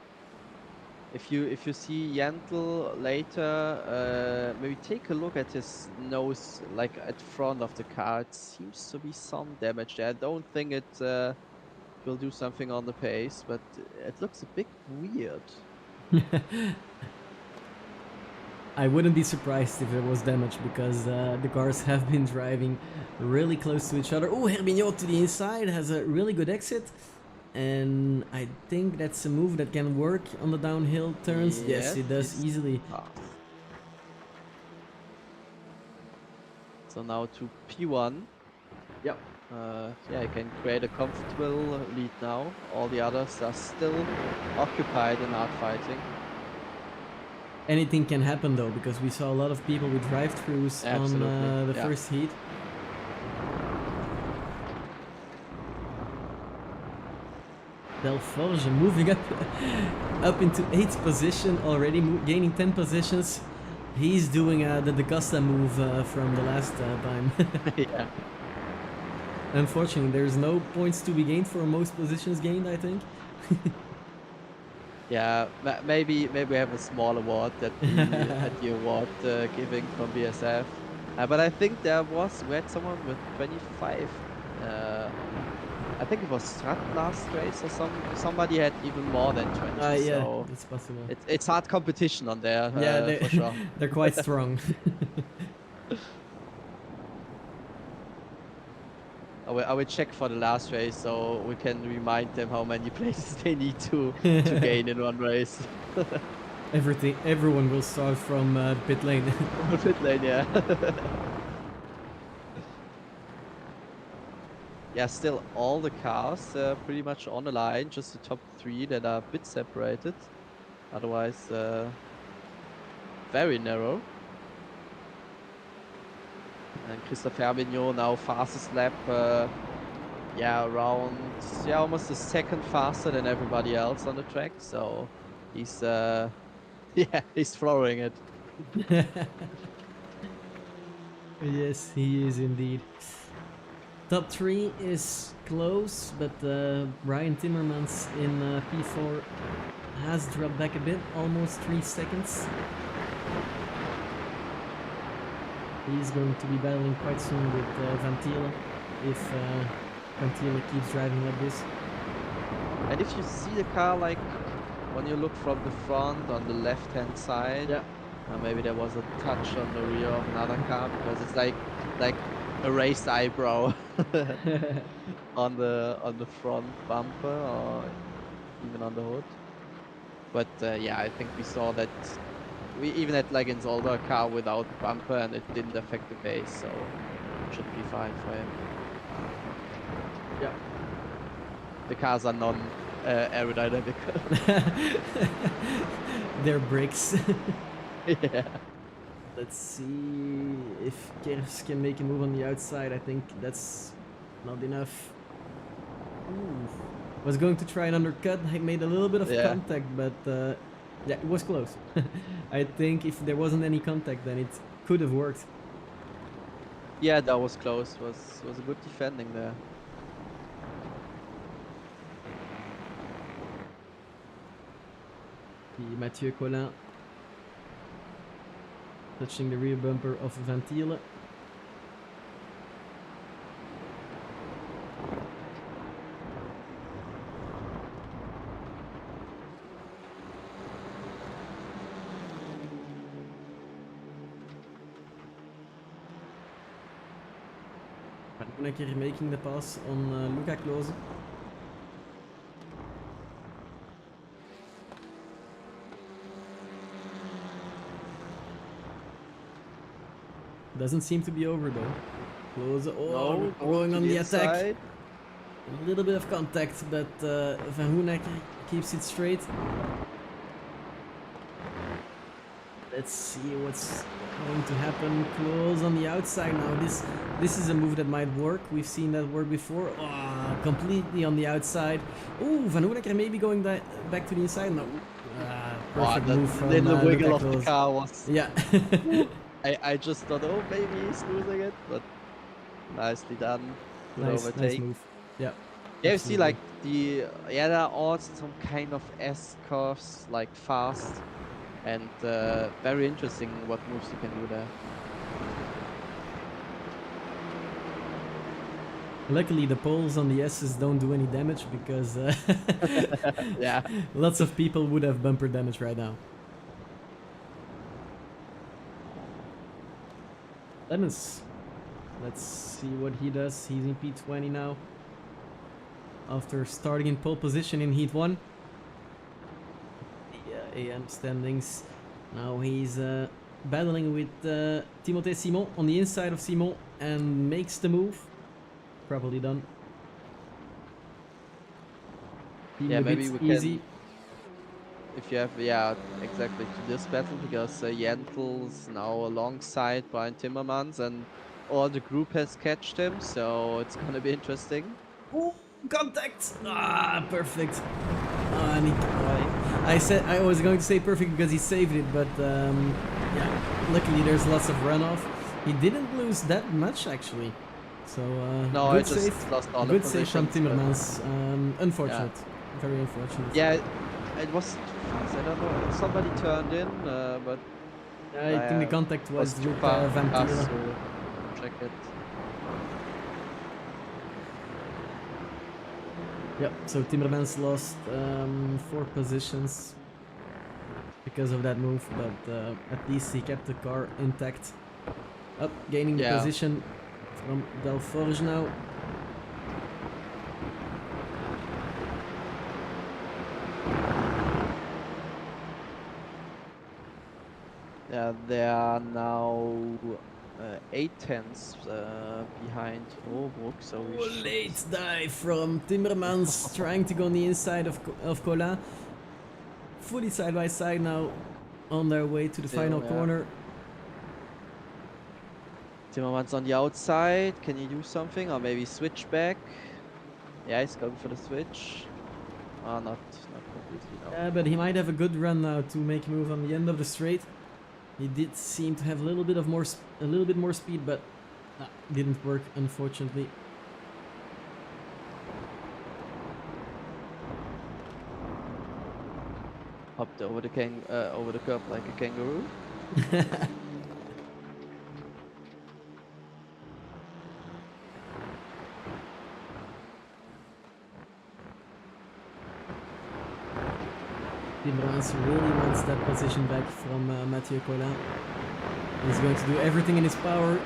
If you see Yentl later, maybe take a look at his nose, like at front of the car. It seems to be some damage there. I don't think it will do something on the pace, but it looks a bit weird. I wouldn't be surprised if there was damage because the cars have been driving really close to each other. Oh, Herbinho to the inside has a really good exit. And I think that's a move that can work on the downhill turns. Yes, it does easily. So now to P1. Yep. Yeah, you can create a comfortable lead now. All the others are still occupied in hard fighting. Anything can happen though, because we saw a lot of people with drive-thrus on the first heat. Delphos moving up into 8th position already, gaining 10 positions. He's doing the DaCosta move from the last time. Yeah. Unfortunately, there's no points to be gained for most positions gained, I think. Yeah, maybe we have a small award that at the award giving from BSF. But I think we had someone with 25. I think it was Strat last race or somebody had even more than 20. Yeah, so that's possible. It's hard competition on there. Yeah, for sure. They're quite strong. I will check for the last race so we can remind them how many places they need to gain in one race. Everyone will start from pit lane. Pit lane, yeah. Yeah, still all the cars pretty much on the line, just the top 3 that are a bit separated. Otherwise, very narrow. And Christophe Herbinho now fastest lap yeah, around almost a second faster than everybody else on the track. So he's yeah, he's throwing it. Yes, he is indeed. Top 3 is close, but Brian Timmermans in P4 has dropped back a bit, almost 3 seconds. He's going to be battling quite soon with Van Thiele if Van Thiele keeps driving like this. And if you see the car, like when you look from the front on the left hand side, Yeah. maybe there was a touch on the rear of another car, because it's like a raised eyebrow on the front bumper or even on the hood. But yeah, I think we saw that we even had like in Zolder a car without bumper and it didn't affect the base, so should be fine for him. Yeah. The cars are non aerodynamic. They're bricks. Yeah. Let's see if Kers can make a move on the outside. I think that's not enough. Ooh. Was going to try an undercut. I made a little bit of contact, but yeah, it was close. I think if there wasn't any contact, then it could have worked. Yeah, that was close. Was a good defending there. Mathieu Collin touching the rear bumper of Van Thiele. Van Hoenecker making the pass on Luca Klose. Doesn't seem to be over though. Klose, oh, No, going on the attack. inside. A little bit of contact, but Van Hoenecker keeps it straight. Let's see what's going to happen. Close on the outside now. This is a move that might work. We've seen that work before. Oh, completely on the outside. Oh, Van Hoenecker maybe going back to the inside now. Perfect move from little wiggle Luca of the Klose. car was. Yeah. I just thought, oh, maybe he's losing it, but nicely done. Good nice overtake. move. Yeah. Yeah, you see, like there are also some kind of S curves, like fast, and very interesting what moves you can do there. Luckily, the poles on the S's don't do any damage because Yeah. lots of people would have bumper damage right now. Lemons. Let's see what he does. He's in P20 now. After starting in pole position in Heat 1. The AM standings. Now he's battling with Timothée Simon on the inside of Simon and makes the move. Probably done. Yeah, maybe we easy. can. If you have, yeah, exactly to this battle, because Jentl's now alongside Brian Timmermans and all the group has catched him, so it's gonna be interesting. Ooh, contact! Ah, perfect. I was going to say perfect because he saved it, but yeah, luckily there's lots of runoff. He didn't lose that much actually, so No, good I just save. lost all Good the save from positions, Timmermans. Unfortunate, very unfortunate. Yeah, it was too fast. I don't know. Somebody turned in, but I think the contact was too with far Van fast Thiele. to check it. Yep, so Timmermans lost 4 positions because of that move, but at least he kept the car intact. Up, gaining the position from Delforge now. Yeah, they are now 8/10 behind Robrook, so we should... Late dive from Timmermans trying to go on the inside of Collin. Fully side by side now on their way to the final corner. Timmermans on the outside, can you do something or maybe switch back? Yeah, he's going for the switch. Not completely, no. Yeah, but he might have a good run now to make a move on the end of the straight. He did seem to have a little bit more speed, but didn't work, unfortunately. Hopped over the curb like a kangaroo. Timmermans really wants that position back from Mathieu Collin. He's going to do everything in his power.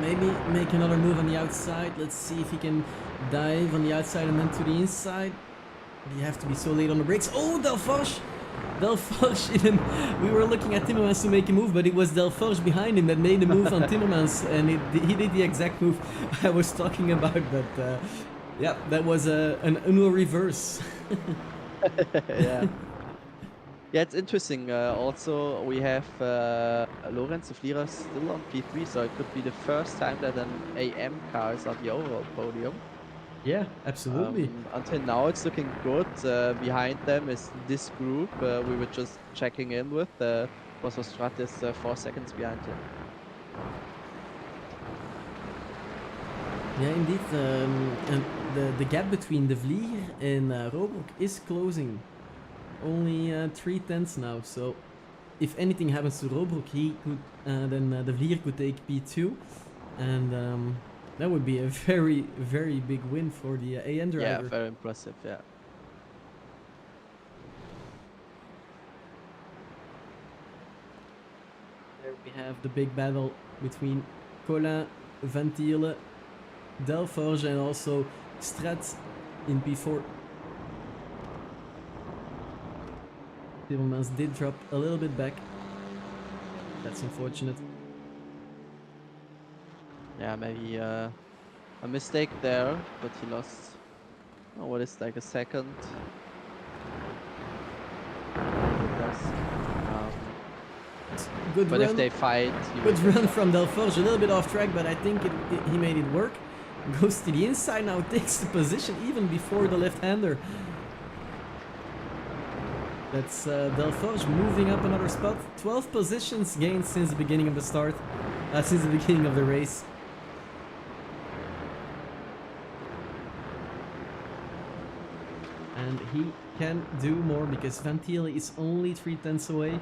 Maybe make another move on the outside. Let's see if he can dive on the outside and then to the inside. You have to be so late on the brakes. Oh, Delforge! Delforge, we were looking at Timmermans to make a move, but it was Delforge behind him that made the move on Timmermans, and he did the exact move I was talking about. But yeah, that was an Uno reverse. Yeah. Yeah, it's interesting. Also, we have Lorenz de Vlieger still on P3, so it could be the first time that an AM car is on the overall podium. Yeah, absolutely. Until now, it's looking good. Behind them is this group we were just checking in with. Bosso Strat is 4 seconds behind him. Yeah, indeed. And the gap between De Vlieger and Robroek is closing. Only 3/10 now, so if anything happens to Robroek, he could then De Vlieger could take P2, and that would be a very, very big win for the AN driver. Yeah, very impressive. Yeah. There we have the big battle between Collin, Ventile, Delforge, and also Strat in P4. Timmermans did drop a little bit back. That's unfortunate. Yeah, maybe a mistake there, but he lost. Oh, what is like a second? Good but run. if they fight, good run from Delforge, a little bit off track, but I think he made it work. Goes to the inside now, takes the position even before the left-hander. That's Delforge moving up another spot. 12 positions gained since the beginning of the since the beginning of the race. And he can do more because Ventile is only 3/10 away.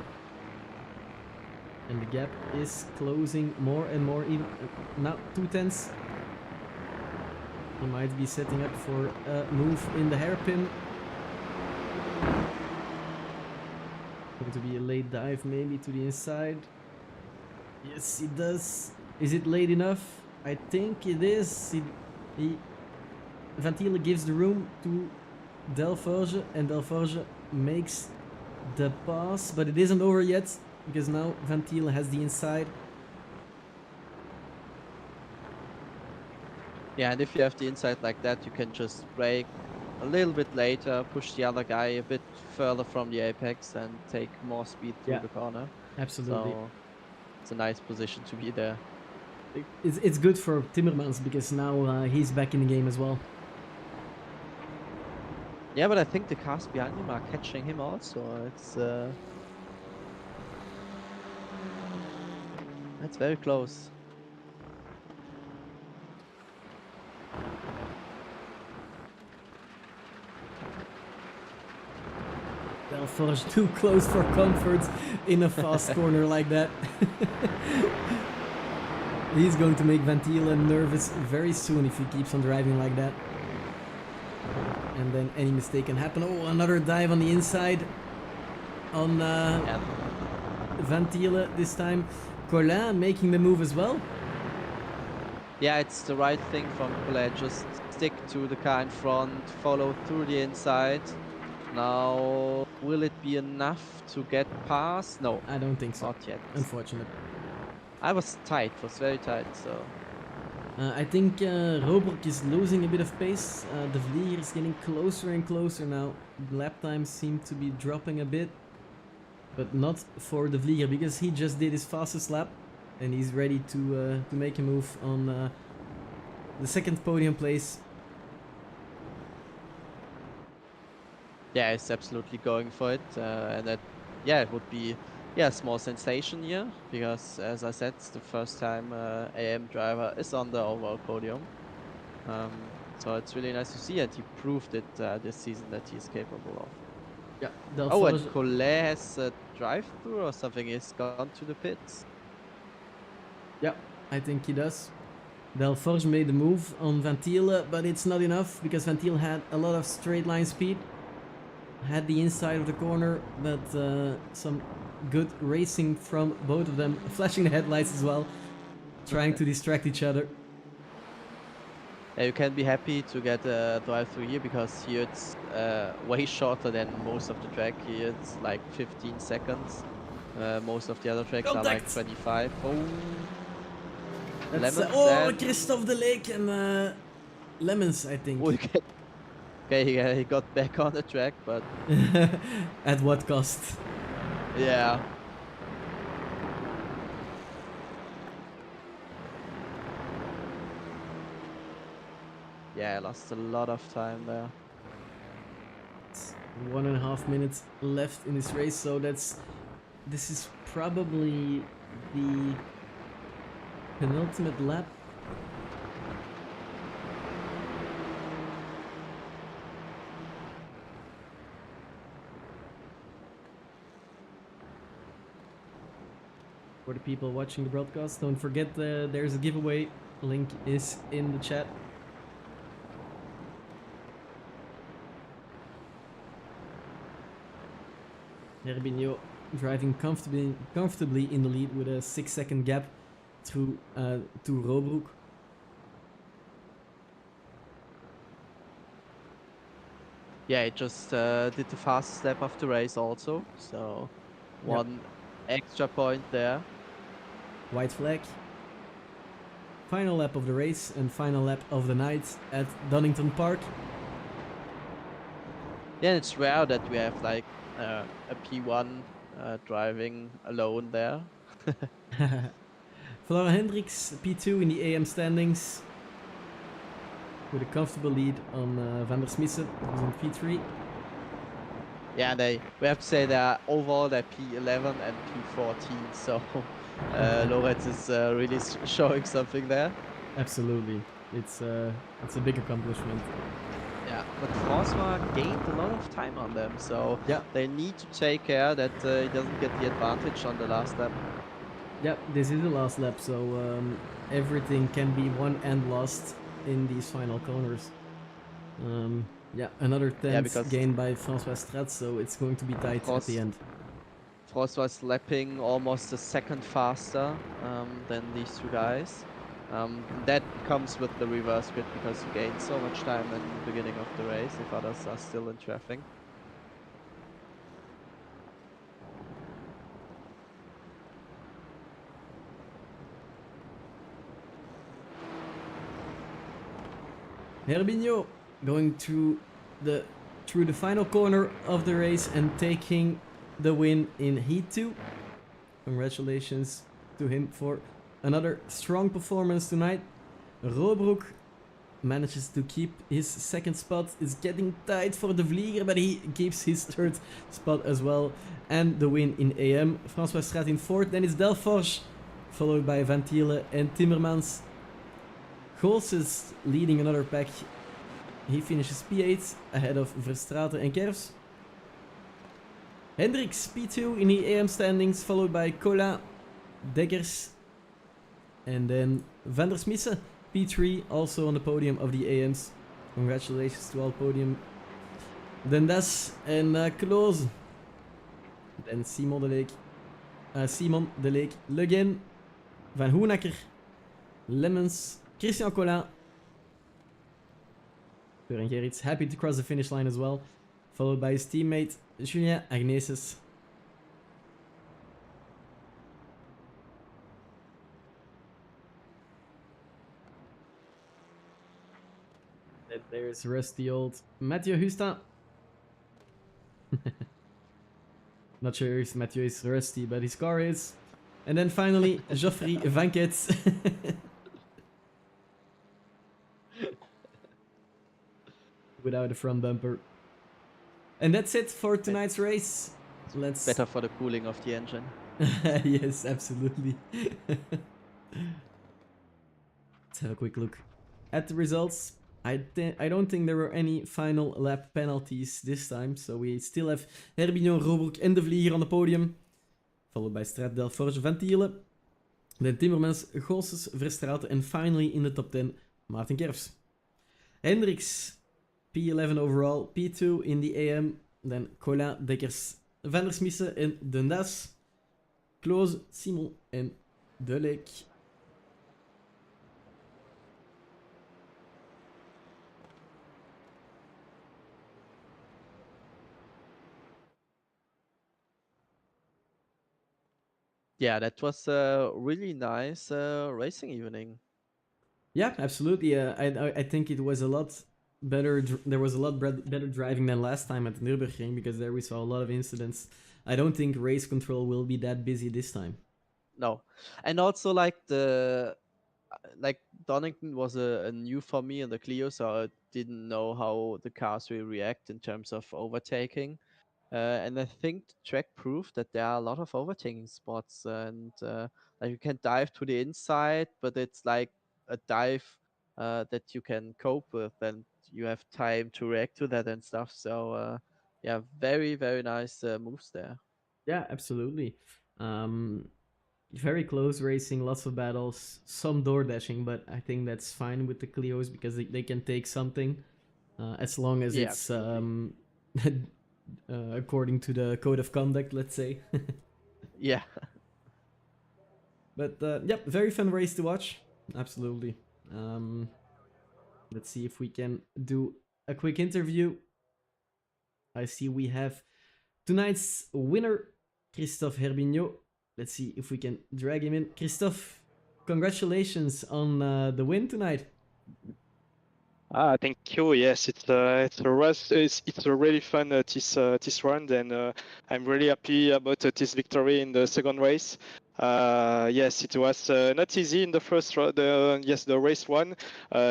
And the gap is closing more and more, even now 2/10. He might be setting up for a move in the hairpin. Going to be a late dive maybe to the inside. Yes, he does. Is it late enough? I think it is. Ventile gives the room to Delforge, and Delforge makes the pass, but it isn't over yet because now Ventile has the inside. Yeah, and if you have the inside like that, you can just brake a little bit later, push the other guy a bit further from the apex and take more speed through the corner. Absolutely. So it's a nice position to be there. It's good for Timmermans because now he's back in the game as well. Yeah, but I think the cars behind him are catching him also. It's very close. Delforge too close for comfort in a fast corner like that. He's going to make Ventile nervous very soon if he keeps on driving like that. And then any mistake can happen. Oh, another dive on the inside on Ventile this time. Collin making the move as well. Yeah, it's the right thing from Collin. Just stick to the car in front, follow through the inside. Now, will it be enough to get past? No, I don't think so. Not yet. Unfortunate. I was tight, was very tight, so. I think Robroek is losing a bit of pace. De Vlieger is getting closer and closer now. Lap times seem to be dropping a bit. But not for De Vlieger because he just did his fastest lap. And he's ready to make a move on the second podium place. Yeah, it's absolutely going for it, and that, yeah, it would be, yeah, a small sensation here because, as I said, it's the first time AM driver is on the overall podium. So it's really nice to see, and he proved it this season that he's capable of. Yeah, Oh, and Delforge. Collet has a drive-through or something. He's gone to the pits. Yeah, I think he does. Delforge made the move on Ventile, but it's not enough because Ventile had a lot of straight line speed. Had the inside of the corner, but some good racing from both of them. Flashing the headlights as well, trying to distract each other. Yeah, you can be happy to get a drive-through here because here it's way shorter than most of the track. Here it's like 15 seconds. Most of the other tracks are like Contact! 25. Oh, That's Lemons oh, and Christophe de Leek and Lemons, I think. oh, okay, he got back on the track, but At what cost? yeah. Yeah, I lost a lot of time there. 1.5 minutes left in this race, so this is probably the penultimate lap. For the people watching the broadcast, don't forget there's a giveaway. Link is in the chat. Herbinho driving comfortably in the lead with a 6-second gap through to Robroek. Yeah, he just did the fastest lap of the race also, so one extra point there. White flag. Final lap of the race and final lap of the night at Donington Park. Yeah, it's rare that we have like a P1 driving alone there. Flora Hendricks P2 in the AM standings with a comfortable lead on Van der Smissen, who's in P3. Yeah, we have to say that overall they're P11 and P14, so Lorenz is really showing something there. Absolutely, it's a big accomplishment. Yeah, but Francois gained a lot of time on them, so Yeah, they need to take care that he doesn't get the advantage on the last lap. yeah, this is the last lap, so everything can be won and lost in these final corners. Yeah, another 10th Because gained by François Strat, so it's going to be tight at the end. Francois was lapping almost a second faster than these two guys. That comes with the reverse grid because you gain so much time in the beginning of the race if others are still in traffic. Herbinho going through the final corner of the race and taking the win in Heat 2. Congratulations to him for another strong performance tonight. Robroek manages to keep his second spot. It's getting tight for the Vlieger, but he keeps his third spot as well. And the win in AM. François Straat in fourth. Then it's Delforge, followed by Ventile and Timmermans. Gools leading another pack. He finishes P8 ahead of Verstraeten and Kerfs. Hendricks P2 in the AM standings, followed by Cola, Deggers, and then Van der Smissen P3, also on the podium of the AMs. Congratulations to all podium. Dendas and Kloos. Then Simon de Leek, Le Guin, Van Hoenakker, Lemmens, Christian Collin, Søren Gerrits, happy to cross the finish line as well, followed by his teammate Julien Agneses. Then there's rusty old Mathieu Husta. Not sure if Mathieu is rusty, but his car is. And then finally, Geoffrey Vanquet. Without a front bumper. And that's it for tonight's race. Let's Better for the cooling of the engine. yes, absolutely. Let's have a quick look at the results. I don't think there were any final lap penalties this time, so we still have Herbignon, Robroek en De Vlieger on the podium, followed by Straat, Delforge, Ventiele, then Timmermans, Goossens, Verstraeten, and finally in the top 10, Maarten Kerfs. Hendricks, P11 overall, P2 in the AM, then Colin, Dekkers, Van der Smissen en Dundas, Kloos, Simon en De Leek. Yeah, that was a really nice racing evening. Yeah, absolutely. I think it was a lot better. There was a lot better driving than last time at the Nürburgring because there we saw a lot of incidents. I don't think race control will be that busy this time. No, and also like like Donington was a new for me in the Clio, so I didn't know how the cars will react in terms of overtaking. And I think the track proved that there are a lot of overtaking spots, and like you can dive to the inside, but it's like a dive that you can cope with, and you have time to react to that and stuff. So yeah, very very nice moves there. Yeah, absolutely. Very close racing, lots of battles, some door dashing, but I think that's fine with the Clios because they can take something as long as Yeah, it's absolutely. according to the code of conduct, let's say. Yeah. But yep, very fun race to watch. Absolutely. Um, let's see if we can do a quick interview. I see we have tonight's winner, Christophe Herbignot. Let's see if we can drag him in. Christophe, congratulations on the win tonight. Thank you. Yes, it's a really fun this round, and I'm really happy about this victory in the second race. Yes, it was not easy in the first the race one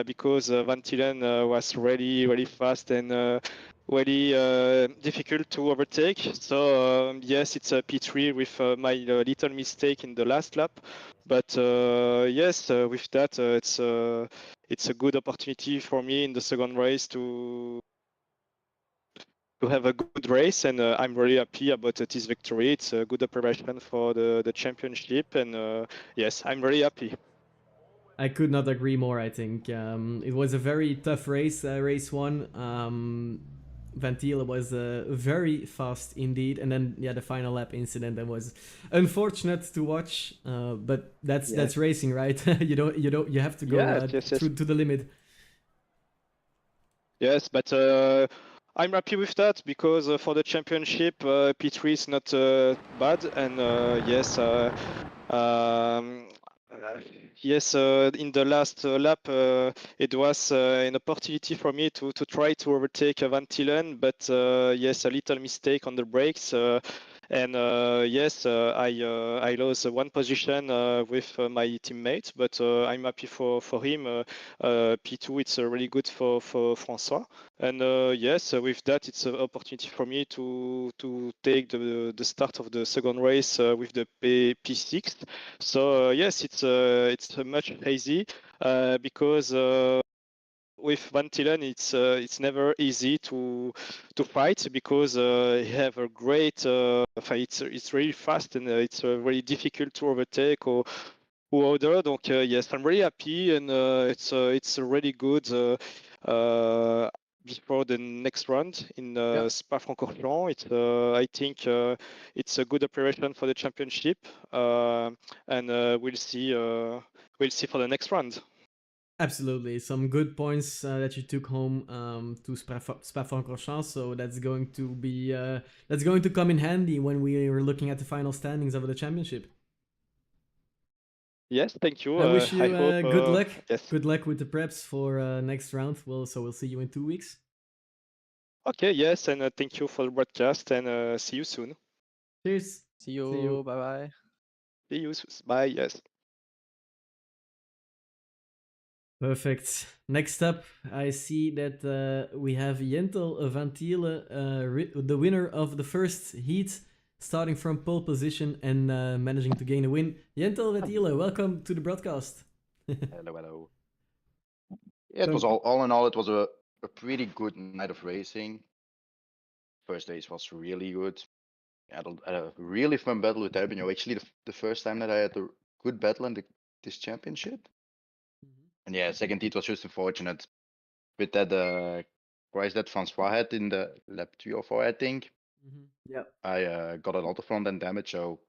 because Van Tielen was really fast and really difficult to overtake. So yes, it's a P3 with my little mistake in the last lap, but yes, with that it's a good opportunity for me in the second race to have a good race, and I'm really happy about this victory. It's a good preparation for the championship, and yes, I'm really happy. I could not agree more, I think. It was a very tough race, race one. Ventile was very fast indeed, and then yeah, the final lap incident that was unfortunate to watch. But that's racing, right? You have to go Yes. through to the limit. Yes, but I'm happy with that because for the championship, P3 is not bad, and yes, yes, in the last lap, it was an opportunity for me to try to overtake Van Tielen, but yes, a little mistake on the brakes. And yes, I lost one position with my teammate, but I'm happy for him. P2, it's really good for François. And yes, with that, it's an opportunity for me to take the start of the second race with the P6. So yes, it's much hazy because with Van Tielen, it's never easy to fight because he have a great fight. It's really fast and it's very difficult to overtake or other. Donc yes, I'm really happy and it's really good. Before the next round in Spa-Francorchamps, I think it's a good operation for the championship, and we'll see for the next round. Absolutely, some good points that you took home to Spa-Francorchamps. So that's going to be that's going to come in handy when we are looking at the final standings of the championship. Yes, thank you. I wish I you hope good luck. yes. Good luck with the preps for next round. We'll see you in 2 weeks. Okay, yes, and thank you for the broadcast, and see you soon. Cheers. See you. Bye bye. See you. Bye. Yes. Perfect. Next up, I see that we have Jentel van Thiele, the winner of the first heat, starting from pole position and managing to gain a win. Jentel van Thiele, welcome to the broadcast. Hello, hello. Yeah, it was all in all, it was a pretty good night of racing. First race was really good. I had a really fun battle with Herbinho. Actually, the first time that I had a good battle in this championship. And yeah, second heat was just unfortunate with that prize that Francois had in the lap 3 or 4, I think. Yeah. I got a lot of front end damage, so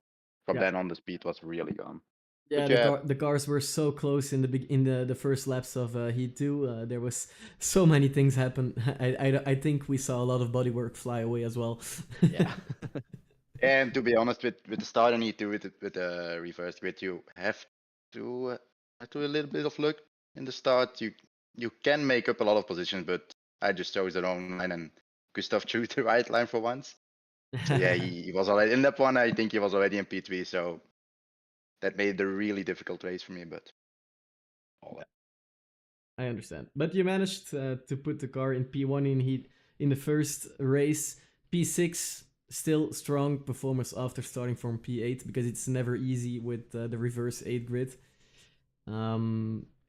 from Yeah. then on the speed was really gone. Yeah, But the cars were so close in the first laps of Heat 2. There was so many things happen. I think we saw a lot of bodywork fly away as well. yeah. And to be honest, with the start in E2 with the reverse grid, you have to do a little bit of luck in the start. You can make up a lot of positions, but I just chose the wrong line, and Gustav chose the right line for once. So yeah, he was already in that one. I think he was already in P3, so that made it a really difficult race for me. But I understand. But you managed to put the car in P1 in Heat in the first race. P6, still strong performance after starting from P8 because it's never easy with the reverse 8 grid.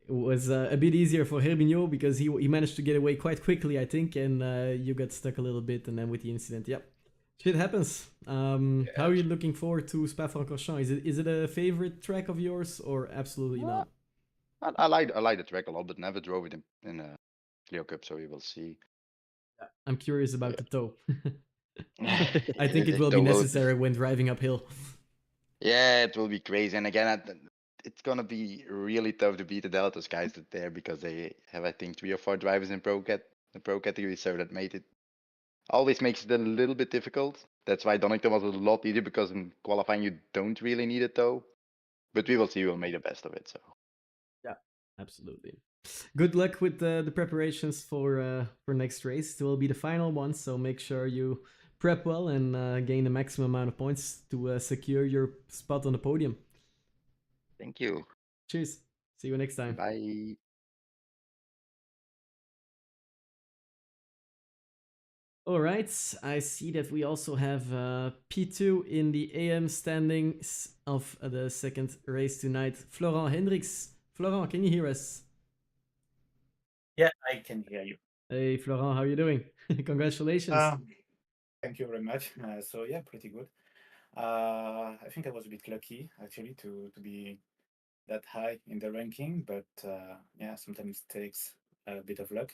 It was a bit easier for Herbinho because he managed to get away quite quickly, I think, and you got stuck a little bit, and then with the incident, yep. Shit happens. How are you looking forward to Spa-Francorchamps? Is it a favorite track of yours or absolutely not? I like the track a lot, but never drove it in a CLIO Cup, so we will see. I'm curious about the toe. I think it will be necessary when driving uphill. Yeah, it will be crazy. And again, it's gonna be really tough to beat the Deltas guys there because they have, I think, 3 or 4 drivers in the pro category, so that always makes it a little bit difficult. That's why Donington was a lot easier, because in qualifying you don't really need it though. But we will see. We'll make the best of it. So yeah, absolutely. Good luck with the preparations for next race. It will be the final one, so make sure you prep well and gain the maximum amount of points to secure your spot on the podium. thank you. Cheers. See you next time. Bye. All right, I see that we also have P2 in the AM standings of the second race tonight. Florent Hendricks. Florent, can you hear us? Yeah, I can hear you. Hey, Florent, how are you doing? Congratulations. Thank you very much. So yeah, pretty good. I think I was a bit lucky actually to be that high in the ranking, but yeah, sometimes it takes a bit of luck.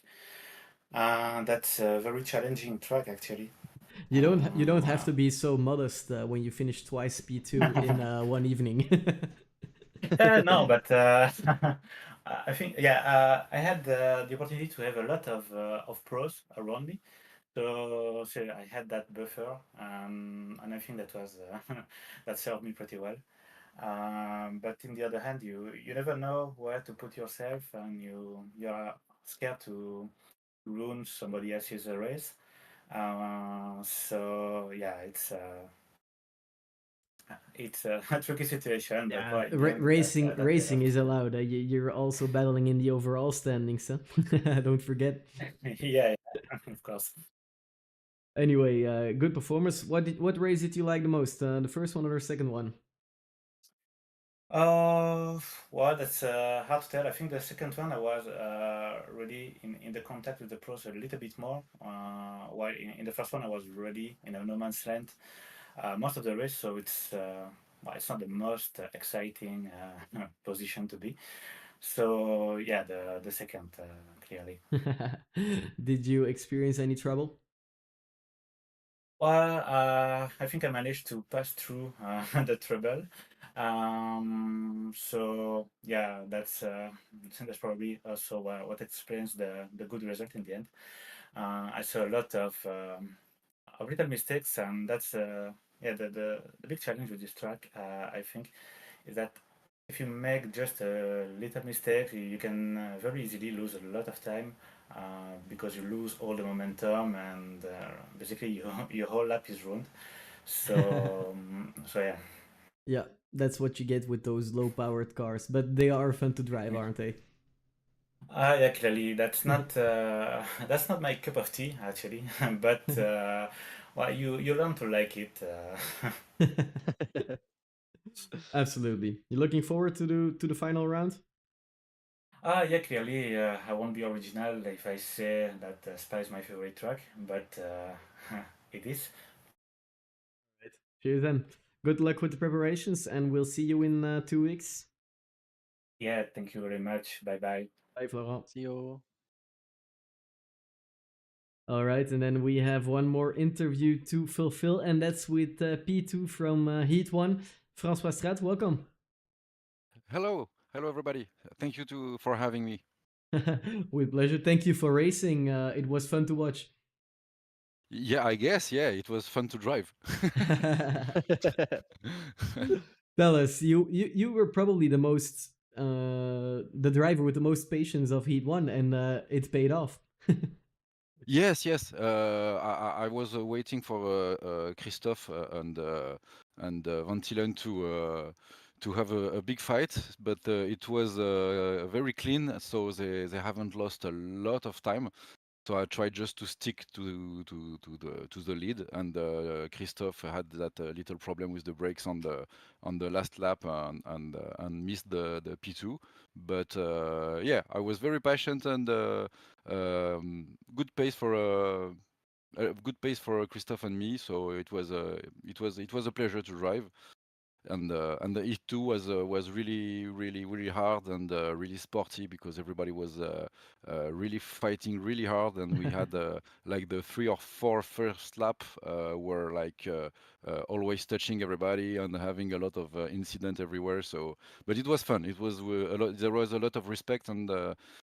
That's a very challenging track actually. You don't have to be so modest when you finish twice P2 in one evening. No, but I think yeah, I had the opportunity to have a lot of pros around me. So I had that buffer, and I think that was that served me pretty well. But in the other hand, you never know where to put yourself, and you are scared to ruin somebody else's race. So yeah, it's a tricky situation. Yeah, but racing is allowed. You're also battling in the overall standings, huh? Don't forget. Yeah, of course. Anyway, good performance. What race did you like the most? The first one or the second one? Well, that's hard to tell. I think the second one I was really in the contact with the pros a little bit more. While in the first one I was really in a no man's land most of the race, so it's not the most exciting position to be. So yeah, the second clearly. Did you experience any trouble? Well, I think I managed to pass through the trouble. So yeah, that's probably also what explains the good result in the end. I saw a lot of little mistakes, and that's yeah the big challenge with this track. I think is that if you make just a little mistake, you can very easily lose a lot of time because you lose all the momentum, and basically your whole lap is ruined. So so yeah. Yeah, that's what you get with those low-powered cars, but they are fun to drive, aren't they? Yeah, clearly that's not my cup of tea actually, but well, you learn to like it. Absolutely. You looking forward to the final round? Yeah, clearly I won't be original if I say that Spa is my favorite track, but it is. Right. Cheers then. Good luck with the preparations, and we'll see you in 2 weeks. Yeah, thank you very much. Bye bye. Bye, Florent. See you. All right, and then we have one more interview to fulfill, and that's with P2 from Heat 1. François Straat, welcome. Hello, everybody. Thank you for having me. With pleasure. Thank you for racing. It was fun to watch. Yeah, I guess. Yeah, it was fun to drive. Tell us, you were probably the driver with the most patience of Heat 1, and it paid off. Yes, yes. I was waiting for Christophe and Van Tielen to have a big fight, but it was very clean, so they haven't lost a lot of time. So I tried just to stick to the lead, and Christophe had that little problem with the brakes on the last lap and missed the P2. But yeah, I was very patient and good pace for Christophe and me. So it was a pleasure to drive. And the E2 was really hard and really sporty because everybody was really fighting really hard, and we had like the 3 or 4 first lap were like always touching everybody and having a lot of incident everywhere. So, but it was fun. It was there was a lot of respect, and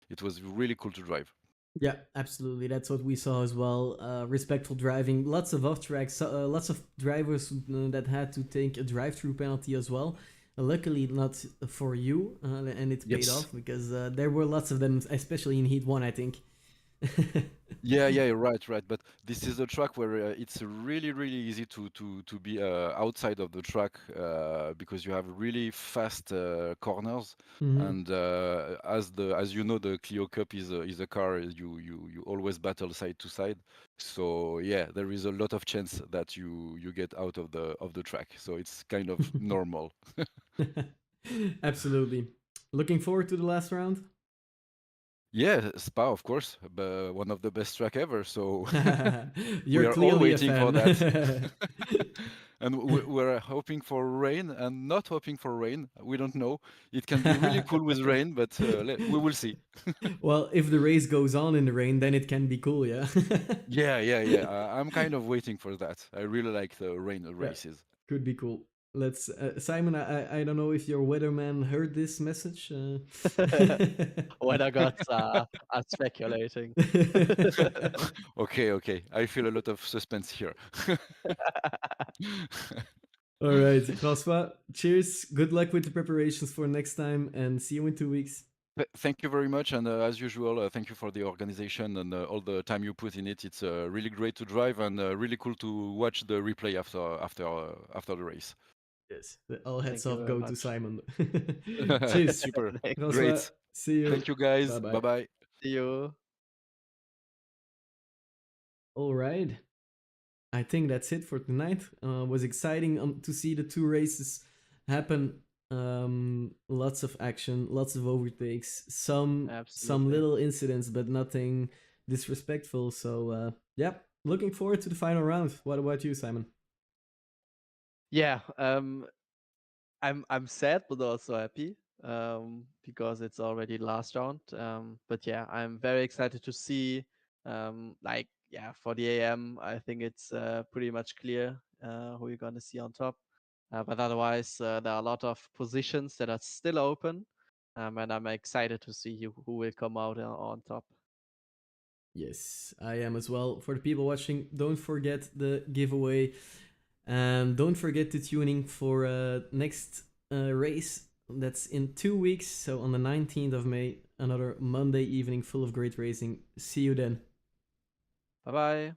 it was really cool to drive. Yeah, absolutely. That's what we saw as well. Respectful driving, lots of off tracks, lots of drivers that had to take a drive-through penalty as well. Luckily, not for you, and it paid Yes. off because there were lots of them, especially in Heat 1, I think. Yeah, right. But this is a track where it's really easy to be outside of the track because you have really fast corners, Mhm. and as you know, the Clio Cup is a car you always battle side to side. So yeah, there is a lot of chance that you get out of the track. So it's kind of normal. Absolutely. Looking forward to the last round. Yeah, Spa, of course, one of the best track ever. So we You're are all clearly a waiting for that. fan. And we're hoping for rain and not hoping for rain. We don't know. It can be really cool with rain, but we will see. Well, if the race goes on in the rain, then it can be cool, yeah. Yeah. I'm kind of waiting for that. I really like the rain Yeah. races. Could be cool. Let's Simon. I don't know if your weatherman heard this message. Weather gods are speculating. Okay. I feel a lot of suspense here. All right, François. Cheers. Good luck with the preparations for next time, and see you in 2 weeks. Thank you very much, and as usual, thank you for the organization and all the time you put in it. It's really great to drive and really cool to watch the replay after the race. Yes. All heads Thank you off very go to much. Simon. Cheers. Super, Thank François, great. see you. Thank you, guys. Bye Bye bye. bye. See you. All right. I think that's it for tonight. Was exciting to see the 2 races happen. Lots of action, lots of overtakes, some Absolutely. little incidents, but nothing disrespectful. So yeah, looking forward to the final round. What about you, Simon? Yeah, I'm sad but also happy because it's already last round. But yeah, I'm very excited to see like yeah, for the AM, I think it's pretty much clear who you're gonna see on top. But otherwise, there are a lot of positions that are still open, and I'm excited to see who will come out on top. Yes, I am as well. For the people watching, don't forget the giveaway. And don't forget to tune in for next race. That's in 2 weeks. So on the 19th of May, another Monday evening full of great racing. See you then. Bye bye.